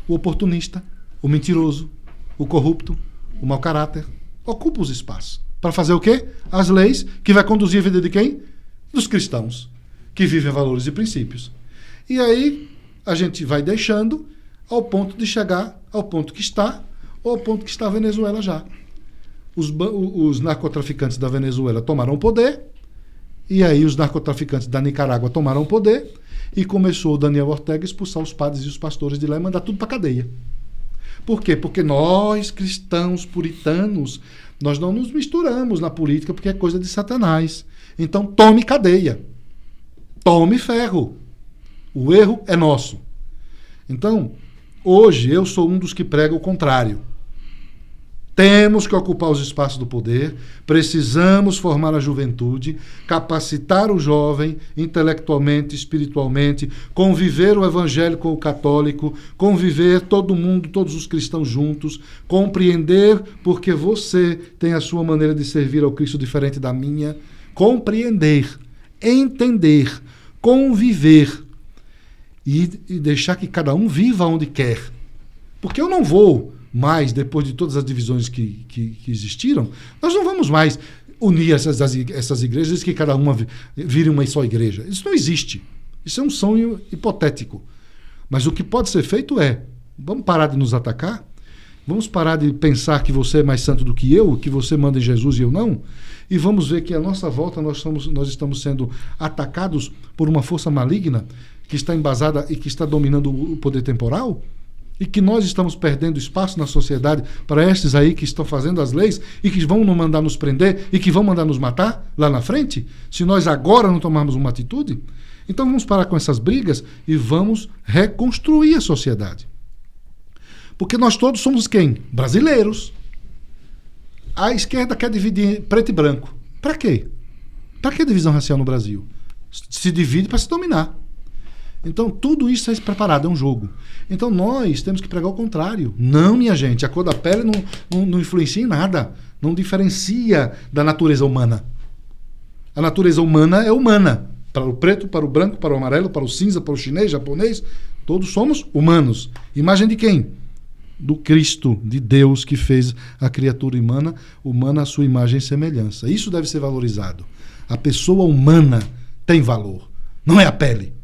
o oportunista, o mentiroso, o corrupto, o mau caráter. Ocupa os espaços. Para fazer o quê? As leis que vai conduzir a vida de quem? Dos cristãos, que vivem valores e princípios. E aí a gente vai deixando ao ponto de chegar ao ponto que está, ou ao ponto que está a Venezuela já. Os narcotraficantes da Venezuela tomaram o poder, e aí os narcotraficantes da Nicarágua tomaram o poder, e começou o Daniel Ortega a expulsar os padres e os pastores de lá e mandar tudo para a cadeia. Por quê? Porque nós, cristãos puritanos, nós não nos misturamos na política porque é coisa de Satanás. Então tome cadeia. Tome ferro. O erro é nosso. Então, hoje eu sou um dos que prega o contrário. Temos que ocupar os espaços do poder, precisamos formar a juventude, capacitar o jovem intelectualmente, espiritualmente, conviver o evangelho com o católico, conviver todo mundo, todos os cristãos juntos, compreender porque você tem a sua maneira de servir ao Cristo diferente da minha, compreender, entender, conviver e deixar que cada um viva onde quer. Porque eu não vou mais, depois de todas as divisões que existiram, nós não vamos mais unir essas igrejas e que cada uma vire uma só igreja. Isso não existe. Isso é um sonho hipotético. Mas o que pode ser feito é, vamos parar de nos atacar, vamos parar de pensar que você é mais santo do que eu, que você manda em Jesus e eu não, e vamos ver que à nossa volta nós estamos sendo atacados por uma força maligna que está embasada e que está dominando o poder temporal, e que nós estamos perdendo espaço na sociedade para estes aí que estão fazendo as leis e que vão mandar nos prender e que vão mandar nos matar lá na frente, se nós agora não tomarmos uma atitude. Então vamos parar com essas brigas e vamos reconstruir a sociedade. Porque nós todos somos quem? Brasileiros. A esquerda quer dividir preto e branco. Para quê? Para que divisão racial no Brasil? Se divide para se dominar. Então, tudo isso é preparado, é um jogo. Então, nós temos que pregar o contrário. Não, minha gente, a cor da pele não influencia em nada. Não diferencia da natureza humana. A natureza humana é humana. Para o preto, para o branco, para o amarelo, para o cinza, para o chinês, japonês, todos somos humanos. Imagem de quem? Do Cristo, de Deus, que fez a criatura humana à sua imagem e semelhança. Isso deve ser valorizado. A pessoa humana tem valor. Não é a pele.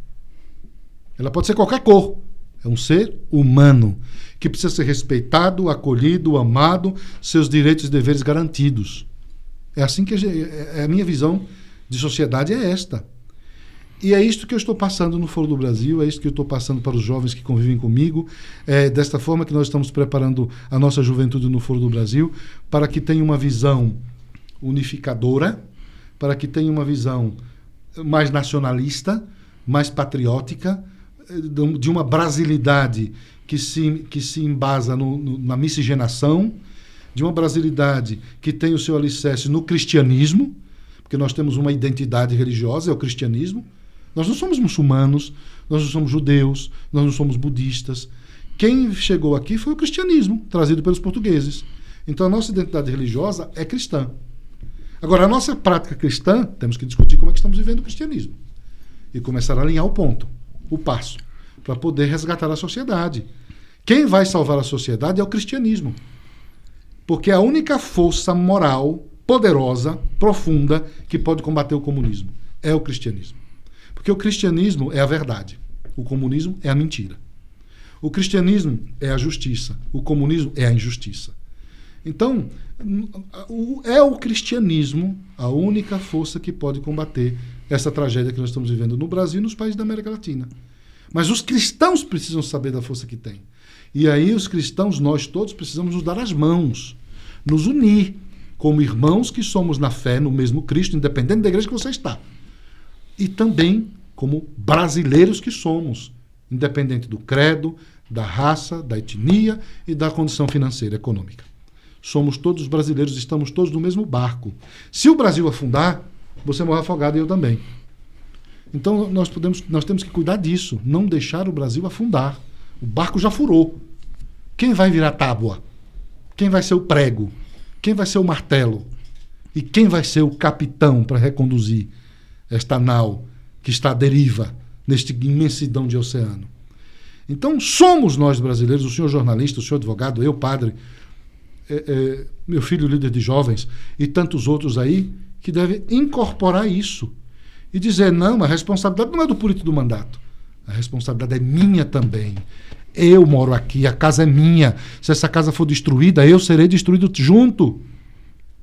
Ela pode ser qualquer cor. É um ser humano que precisa ser respeitado, acolhido, amado, seus direitos e deveres garantidos. É assim que a minha visão de sociedade é esta. E é isto que eu estou passando no Foro do Brasil, é isto que eu estou passando para os jovens que convivem comigo, é desta forma que nós estamos preparando a nossa juventude no Foro do Brasil, para que tenha uma visão unificadora, para que tenha uma visão mais nacionalista, mais patriótica, de uma brasilidade que se embasa na miscigenação, de uma brasilidade que tem o seu alicerce no cristianismo, porque nós temos uma identidade religiosa, é o cristianismo. Nós não somos muçulmanos, nós não somos judeus, nós não somos budistas. Quem chegou aqui foi o cristianismo, trazido pelos portugueses. Então a nossa identidade religiosa é cristã. Agora, a nossa prática cristã, temos que discutir como é que estamos vivendo o cristianismo. E começar a alinhar o ponto, o passo, para poder resgatar a sociedade. Quem vai salvar a sociedade é o cristianismo. Porque é a única força moral poderosa, profunda, que pode combater o comunismo. É o cristianismo. Porque o cristianismo é a verdade. O comunismo é a mentira. O cristianismo é a justiça. O comunismo é a injustiça. Então, é o cristianismo a única força que pode combater essa tragédia que nós estamos vivendo no Brasil e nos países da América Latina. Mas os cristãos precisam saber da força que tem. E aí os cristãos, nós todos, precisamos nos dar as mãos, nos unir como irmãos que somos na fé, no mesmo Cristo, independente da igreja que você está. E também como brasileiros que somos, independente do credo, da raça, da etnia e da condição financeira, econômica. Somos todos brasileiros, estamos todos no mesmo barco. Se o Brasil afundar, você morre afogado e eu também. Então nós temos que cuidar disso, não deixar o Brasil afundar. O barco já furou. Quem vai virar tábua? Quem vai ser o prego? Quem vai ser o martelo? E quem vai ser o capitão para reconduzir esta nau que está à deriva neste imensidão de oceano? Então somos nós brasileiros, o senhor jornalista, o senhor advogado, eu padre, meu filho líder de jovens e tantos outros aí, que devem incorporar isso e dizer, não, a responsabilidade não é do político do mandato, a responsabilidade é minha também. Eu moro aqui, a casa é minha. Se essa casa for destruída, eu serei destruído junto.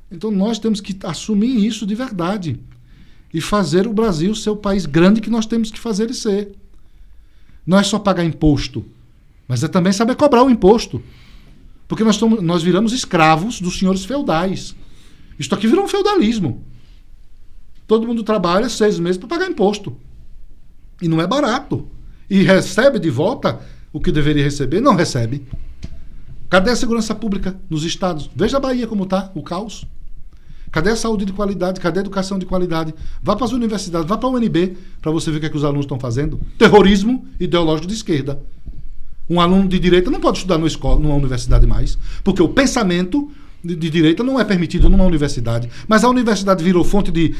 Então nós temos que assumir isso de verdade e fazer o Brasil ser o país grande que nós temos que fazer ele ser. Não é só pagar imposto, mas é também saber cobrar o imposto. Porque nós viramos escravos dos senhores feudais. Isto aqui virou um feudalismo. Todo mundo trabalha 6 meses para pagar imposto. E não é barato. E recebe de volta o que deveria receber, não recebe. Cadê a segurança pública nos estados? Veja a Bahia como está, o caos. Cadê a saúde de qualidade? Cadê a educação de qualidade? Vá para as universidades, vá para a UNB, para você ver o que, é que os alunos estão fazendo. Terrorismo ideológico de esquerda. Um aluno de direita não pode estudar numa universidade mais, porque o pensamento de direita não é permitido numa universidade. Mas a universidade virou fonte de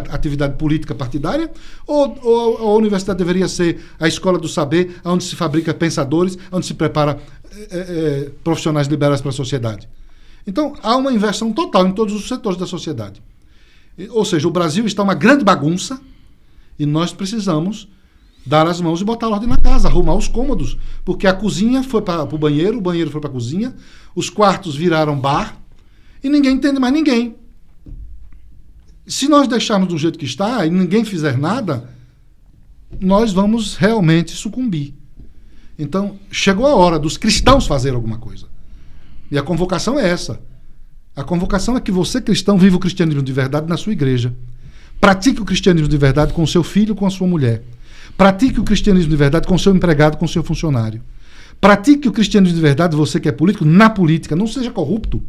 atividade política partidária? Ou a universidade deveria ser a escola do saber, onde se fabrica pensadores, onde se prepara profissionais liberais para a sociedade? Então, há uma inversão total em todos os setores da sociedade. Ou seja, o Brasil está uma grande bagunça e nós precisamos dar as mãos e botar ordem na casa, arrumar os cômodos, porque a cozinha foi para o banheiro, o banheiro foi para a cozinha, os quartos viraram bar e ninguém entende mais ninguém. Se nós deixarmos do jeito que está e ninguém fizer nada, nós vamos realmente sucumbir. Então, chegou a hora dos cristãos fazerem alguma coisa. E a convocação é essa. A convocação é que você, cristão, viva o cristianismo de verdade na sua igreja. Pratique o cristianismo de verdade com o seu filho, com a sua mulher. Pratique o cristianismo de verdade com o seu empregado, com o seu funcionário. Pratique o cristianismo de verdade, você que é político, na política. Não seja corrupto.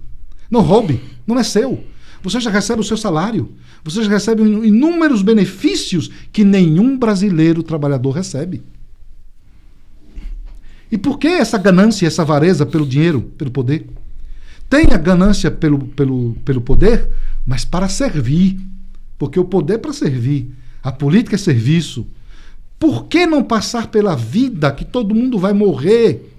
Não roube. Não é seu. Você já recebe o seu salário. Você já recebe inúmeros benefícios que nenhum brasileiro trabalhador recebe. E por que essa ganância, essa avareza pelo dinheiro, pelo poder? Tenha ganância pelo poder, mas para servir. Porque o poder é para servir. A política é serviço. Por que não passar pela vida que todo mundo vai morrer?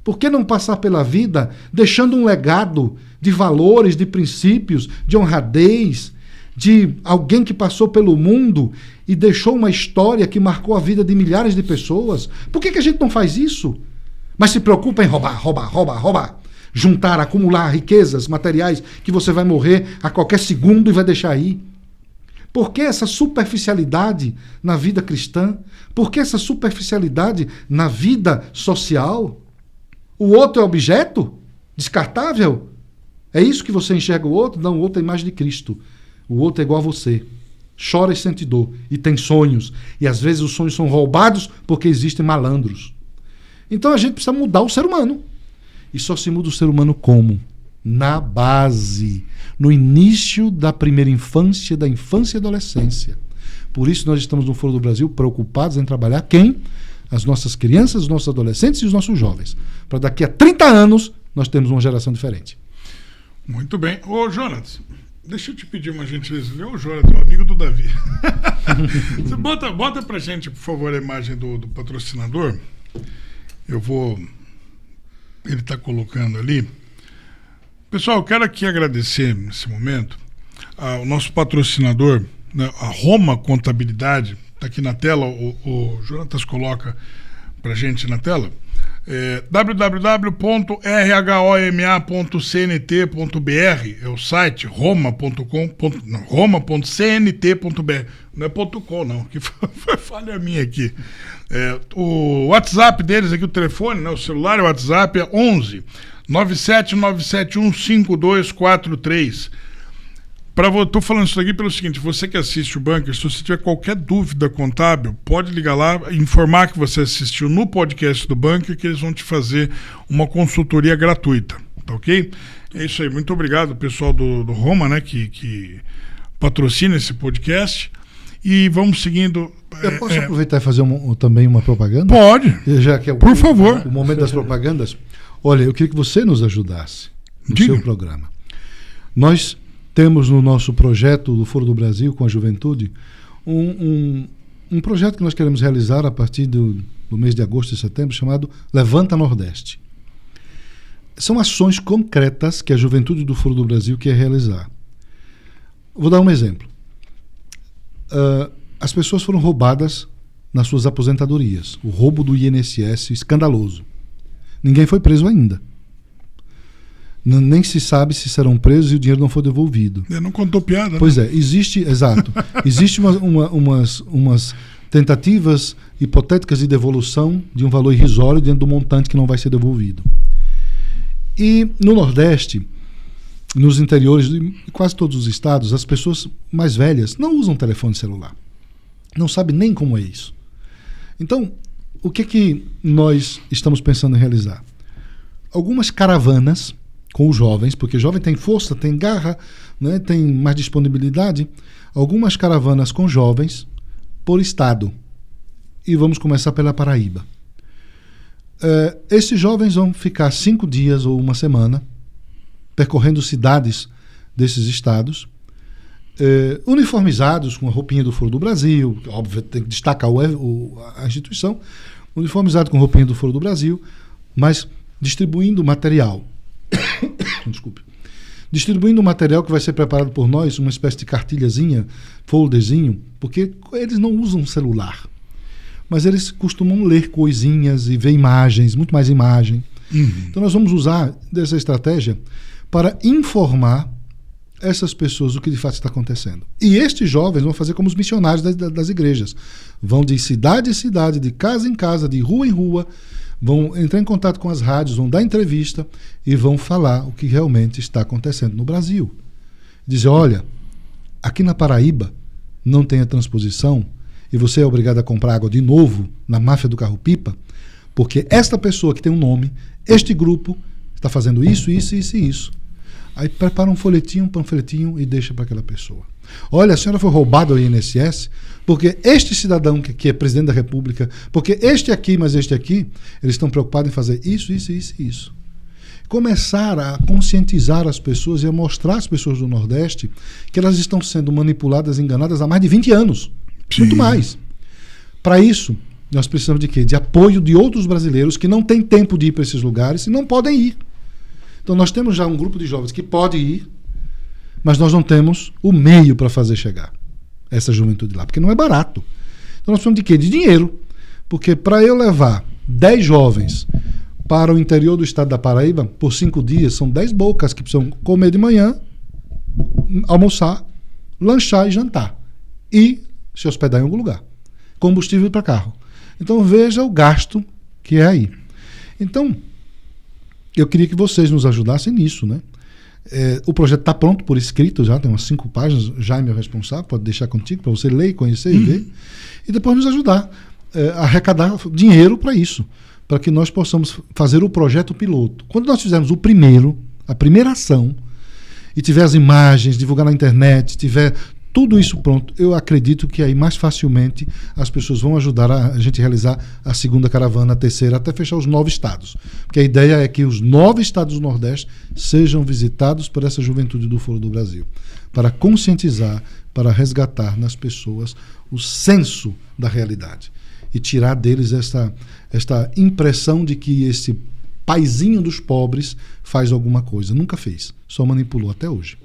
Por que não passar pela vida deixando um legado de valores, de princípios, de honradez, de alguém que passou pelo mundo e deixou uma história que marcou a vida de milhares de pessoas? Por que a gente não faz isso? Mas se preocupa em roubar. Juntar, acumular riquezas materiais que você vai morrer a qualquer segundo e vai deixar aí. Por que essa superficialidade na vida cristã? Por que essa superficialidade na vida social? O outro é objeto? Descartável? É isso que você enxerga o outro? Não, o outro é a imagem de Cristo. O outro é igual a você. Chora e sente dor. E tem sonhos. E às vezes os sonhos são roubados porque existem malandros. Então a gente precisa mudar o ser humano. E só se muda o ser humano como? Na base, no início da primeira infância, da infância e adolescência. Por isso nós estamos no Foro do Brasil preocupados em trabalhar quem? As nossas crianças, os nossos adolescentes e os nossos jovens. Para daqui a 30 anos nós termos uma geração diferente. Muito bem. Ô, Jonas, deixa eu te pedir uma gentileza. Ô, Jonas, o amigo do Davi. Você bota pra gente, por favor, a imagem do patrocinador. Eu vou... Ele está colocando ali. Pessoal, eu quero aqui agradecer nesse momento ao nosso patrocinador, né, a Roma Contabilidade. Está aqui na tela, o Jonatas coloca para a gente na tela. www.rhoma.cnt.br é o site, roma.cnt.br. Não é .com, não, que foi falha minha aqui. O WhatsApp deles aqui, o telefone, né, o celular e o WhatsApp é 11 97971 5243. Estou falando isso aqui pelo seguinte: você que assiste o Bunker, se você tiver qualquer dúvida contábil, pode ligar lá, informar que você assistiu no podcast do Bunker, que eles vão te fazer uma consultoria gratuita, tá ok? É isso aí, muito obrigado pessoal do Roma, né, que patrocina esse podcast, e vamos seguindo. Eu posso aproveitar e fazer também uma propaganda? Pode, já que é por favor. O momento das propagandas. Olha, eu queria que você nos ajudasse no seu programa. Nós temos no nosso projeto do Foro do Brasil com a Juventude um projeto que nós queremos realizar a partir do mês de agosto e setembro, chamado Levanta Nordeste. São ações concretas que a Juventude do Foro do Brasil quer realizar. Vou dar um exemplo. As pessoas foram roubadas nas suas aposentadorias. O roubo do INSS, escandaloso. Ninguém foi preso ainda. Nem se sabe se serão presos e o dinheiro não foi devolvido. Não contou piada, Pois é, existe umas tentativas hipotéticas de devolução de um valor irrisório dentro do montante que não vai ser devolvido. E no Nordeste, nos interiores de quase todos os estados, as pessoas mais velhas não usam telefone celular. Não sabem nem como é isso. Então, o que nós estamos pensando em realizar? Algumas caravanas com os jovens, porque jovem tem força, tem garra, né, tem mais disponibilidade. Algumas caravanas com jovens por estado. E vamos começar pela Paraíba. Esses jovens vão ficar 5 dias ou uma semana percorrendo cidades desses estados, uniformizados com a roupinha do Foro do Brasil, óbvio, tem que destacar a instituição, uniformizado com a roupinha do Foro do Brasil, mas distribuindo material. Desculpe. Distribuindo material que vai ser preparado por nós, uma espécie de cartilhazinha, folderzinho, porque eles não usam celular, mas eles costumam ler coisinhas e ver imagens, muito mais imagem. Então nós vamos usar dessa estratégia para informar essas pessoas do que de fato está acontecendo. E estes jovens vão fazer como os missionários das igrejas. Vão de cidade em cidade, de casa em casa, de rua em rua, vão entrar em contato com as rádios, vão dar entrevista e vão falar o que realmente está acontecendo no Brasil. Dizer, olha, aqui na Paraíba não tem a transposição e você é obrigado a comprar água de novo na máfia do carro-pipa, porque esta pessoa que tem um nome, este grupo, está fazendo isso, isso, isso e isso. Aí prepara um panfletinho e deixa para aquela pessoa. Olha, a senhora foi roubada ao INSS porque este cidadão que é presidente da República, porque este aqui, mas este aqui, eles estão preocupados em fazer isso, isso, isso e isso. Começar a conscientizar as pessoas e a mostrar às pessoas do Nordeste que elas estão sendo manipuladas, enganadas há mais de 20 anos. Sim. Muito mais. Para isso, nós precisamos de quê? De apoio de outros brasileiros que não têm tempo de ir para esses lugares e não podem ir. Então nós temos já um grupo de jovens que pode ir, mas nós não temos o meio para fazer chegar essa juventude lá, porque não é barato. Então nós precisamos de quê? De dinheiro. Porque para eu levar 10 jovens para o interior do estado da Paraíba, por 5 dias, são 10 bocas que precisam comer de manhã, almoçar, lanchar e jantar. E se hospedar em algum lugar. Combustível para carro. Então veja o gasto que é aí. Então, eu queria que vocês nos ajudassem nisso, né? O projeto está pronto por escrito, já tem umas 5 páginas, Jaime é o responsável, pode deixar contigo para você ler, conhecer e ver, e depois nos ajudar a arrecadar dinheiro para isso, para que nós possamos fazer o projeto piloto. Quando nós fizermos a primeira ação, e tiver as imagens, divulgar na internet, tiver tudo isso pronto, eu acredito que aí mais facilmente as pessoas vão ajudar a gente realizar a segunda caravana, a terceira, até fechar os 9 estados. Porque a ideia é que os 9 estados do Nordeste sejam visitados por essa juventude do Foro do Brasil, para conscientizar, para resgatar nas pessoas o senso da realidade e tirar deles esta impressão de que esse paizinho dos pobres faz alguma coisa. Nunca fez, só manipulou até hoje.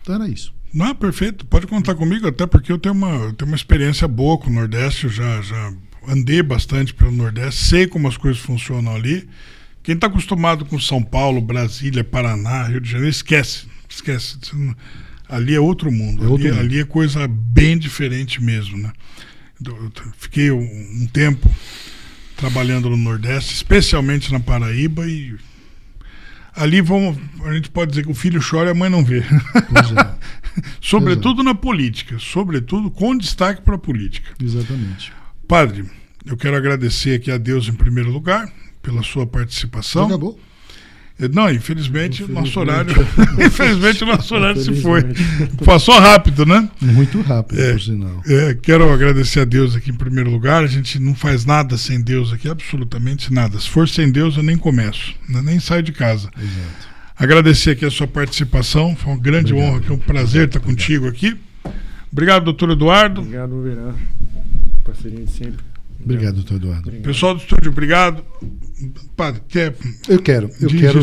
Então era isso. Não, perfeito. Pode contar comigo, até porque eu tenho uma experiência boa com o Nordeste. Eu já andei bastante pelo Nordeste, sei como as coisas funcionam ali. Quem está acostumado com São Paulo, Brasília, Paraná, Rio de Janeiro, esquece. Ali é outro mundo. Ali é coisa bem diferente mesmo, né? Eu fiquei um tempo trabalhando no Nordeste, especialmente na Paraíba, e ali a gente pode dizer que o filho chora e a mãe não vê. Pois é. Sobretudo na política, sobretudo com destaque para a política. Exatamente. Padre, eu quero agradecer aqui a Deus em primeiro lugar pela sua participação. Já acabou? Não, infelizmente o nosso horário se foi. Passou rápido, né? Muito rápido, por sinal. Quero agradecer a Deus aqui em primeiro lugar. A gente não faz nada sem Deus aqui, absolutamente nada. Se for sem Deus, eu nem começo, né? Nem saio de casa. Exato. Agradecer aqui a sua participação. Foi uma grande honra, é um prazer estar contigo aqui. Obrigado, doutor Eduardo. Obrigado, Verão. Parceria de sempre. Obrigado, doutor Eduardo. Obrigado. Pessoal do estúdio, obrigado. Padre, Eu quero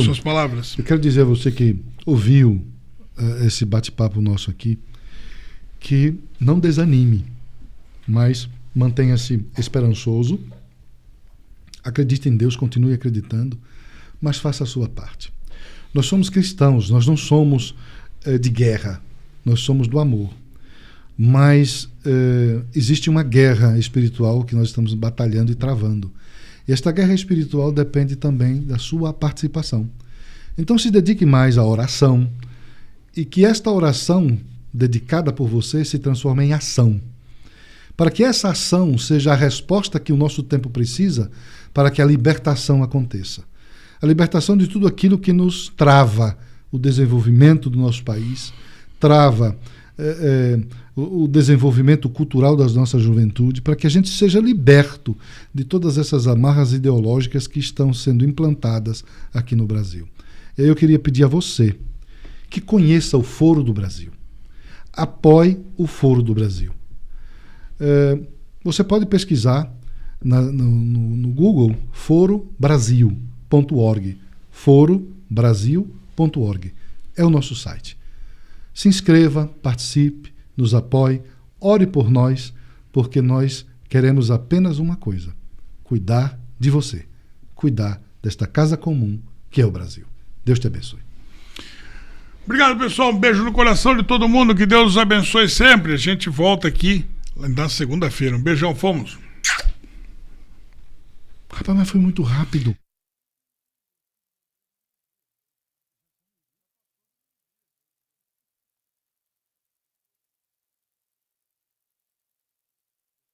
suas palavras. Eu quero dizer a você que ouviu esse bate-papo nosso aqui, que não desanime, mas mantenha-se esperançoso, acredite em Deus, continue acreditando, mas faça a sua parte. Nós somos cristãos, nós não somos de guerra, nós somos do amor. Mas existe uma guerra espiritual que nós estamos batalhando e travando. E esta guerra espiritual depende também da sua participação. Então se dedique mais à oração e que esta oração dedicada por você se transforme em ação. Para que essa ação seja a resposta que o nosso tempo precisa para que a libertação aconteça. A libertação de tudo aquilo que nos trava o desenvolvimento do nosso país, trava o desenvolvimento cultural da nossa juventude, para que a gente seja liberto de todas essas amarras ideológicas que estão sendo implantadas aqui no Brasil. E aí eu queria pedir a você que conheça o Foro do Brasil. Apoie o Foro do Brasil. Você pode pesquisar no Google forobrasil.org. forobrasil.org. É o nosso site. Se inscreva, participe, nos apoie, ore por nós, porque nós queremos apenas uma coisa: cuidar de você, cuidar desta casa comum que é o Brasil. Deus te abençoe. Obrigado, pessoal. Um beijo no coração de todo mundo. Que Deus os abençoe sempre. A gente volta aqui na segunda-feira. Um beijão, fomos. Rapaz, mas foi muito rápido.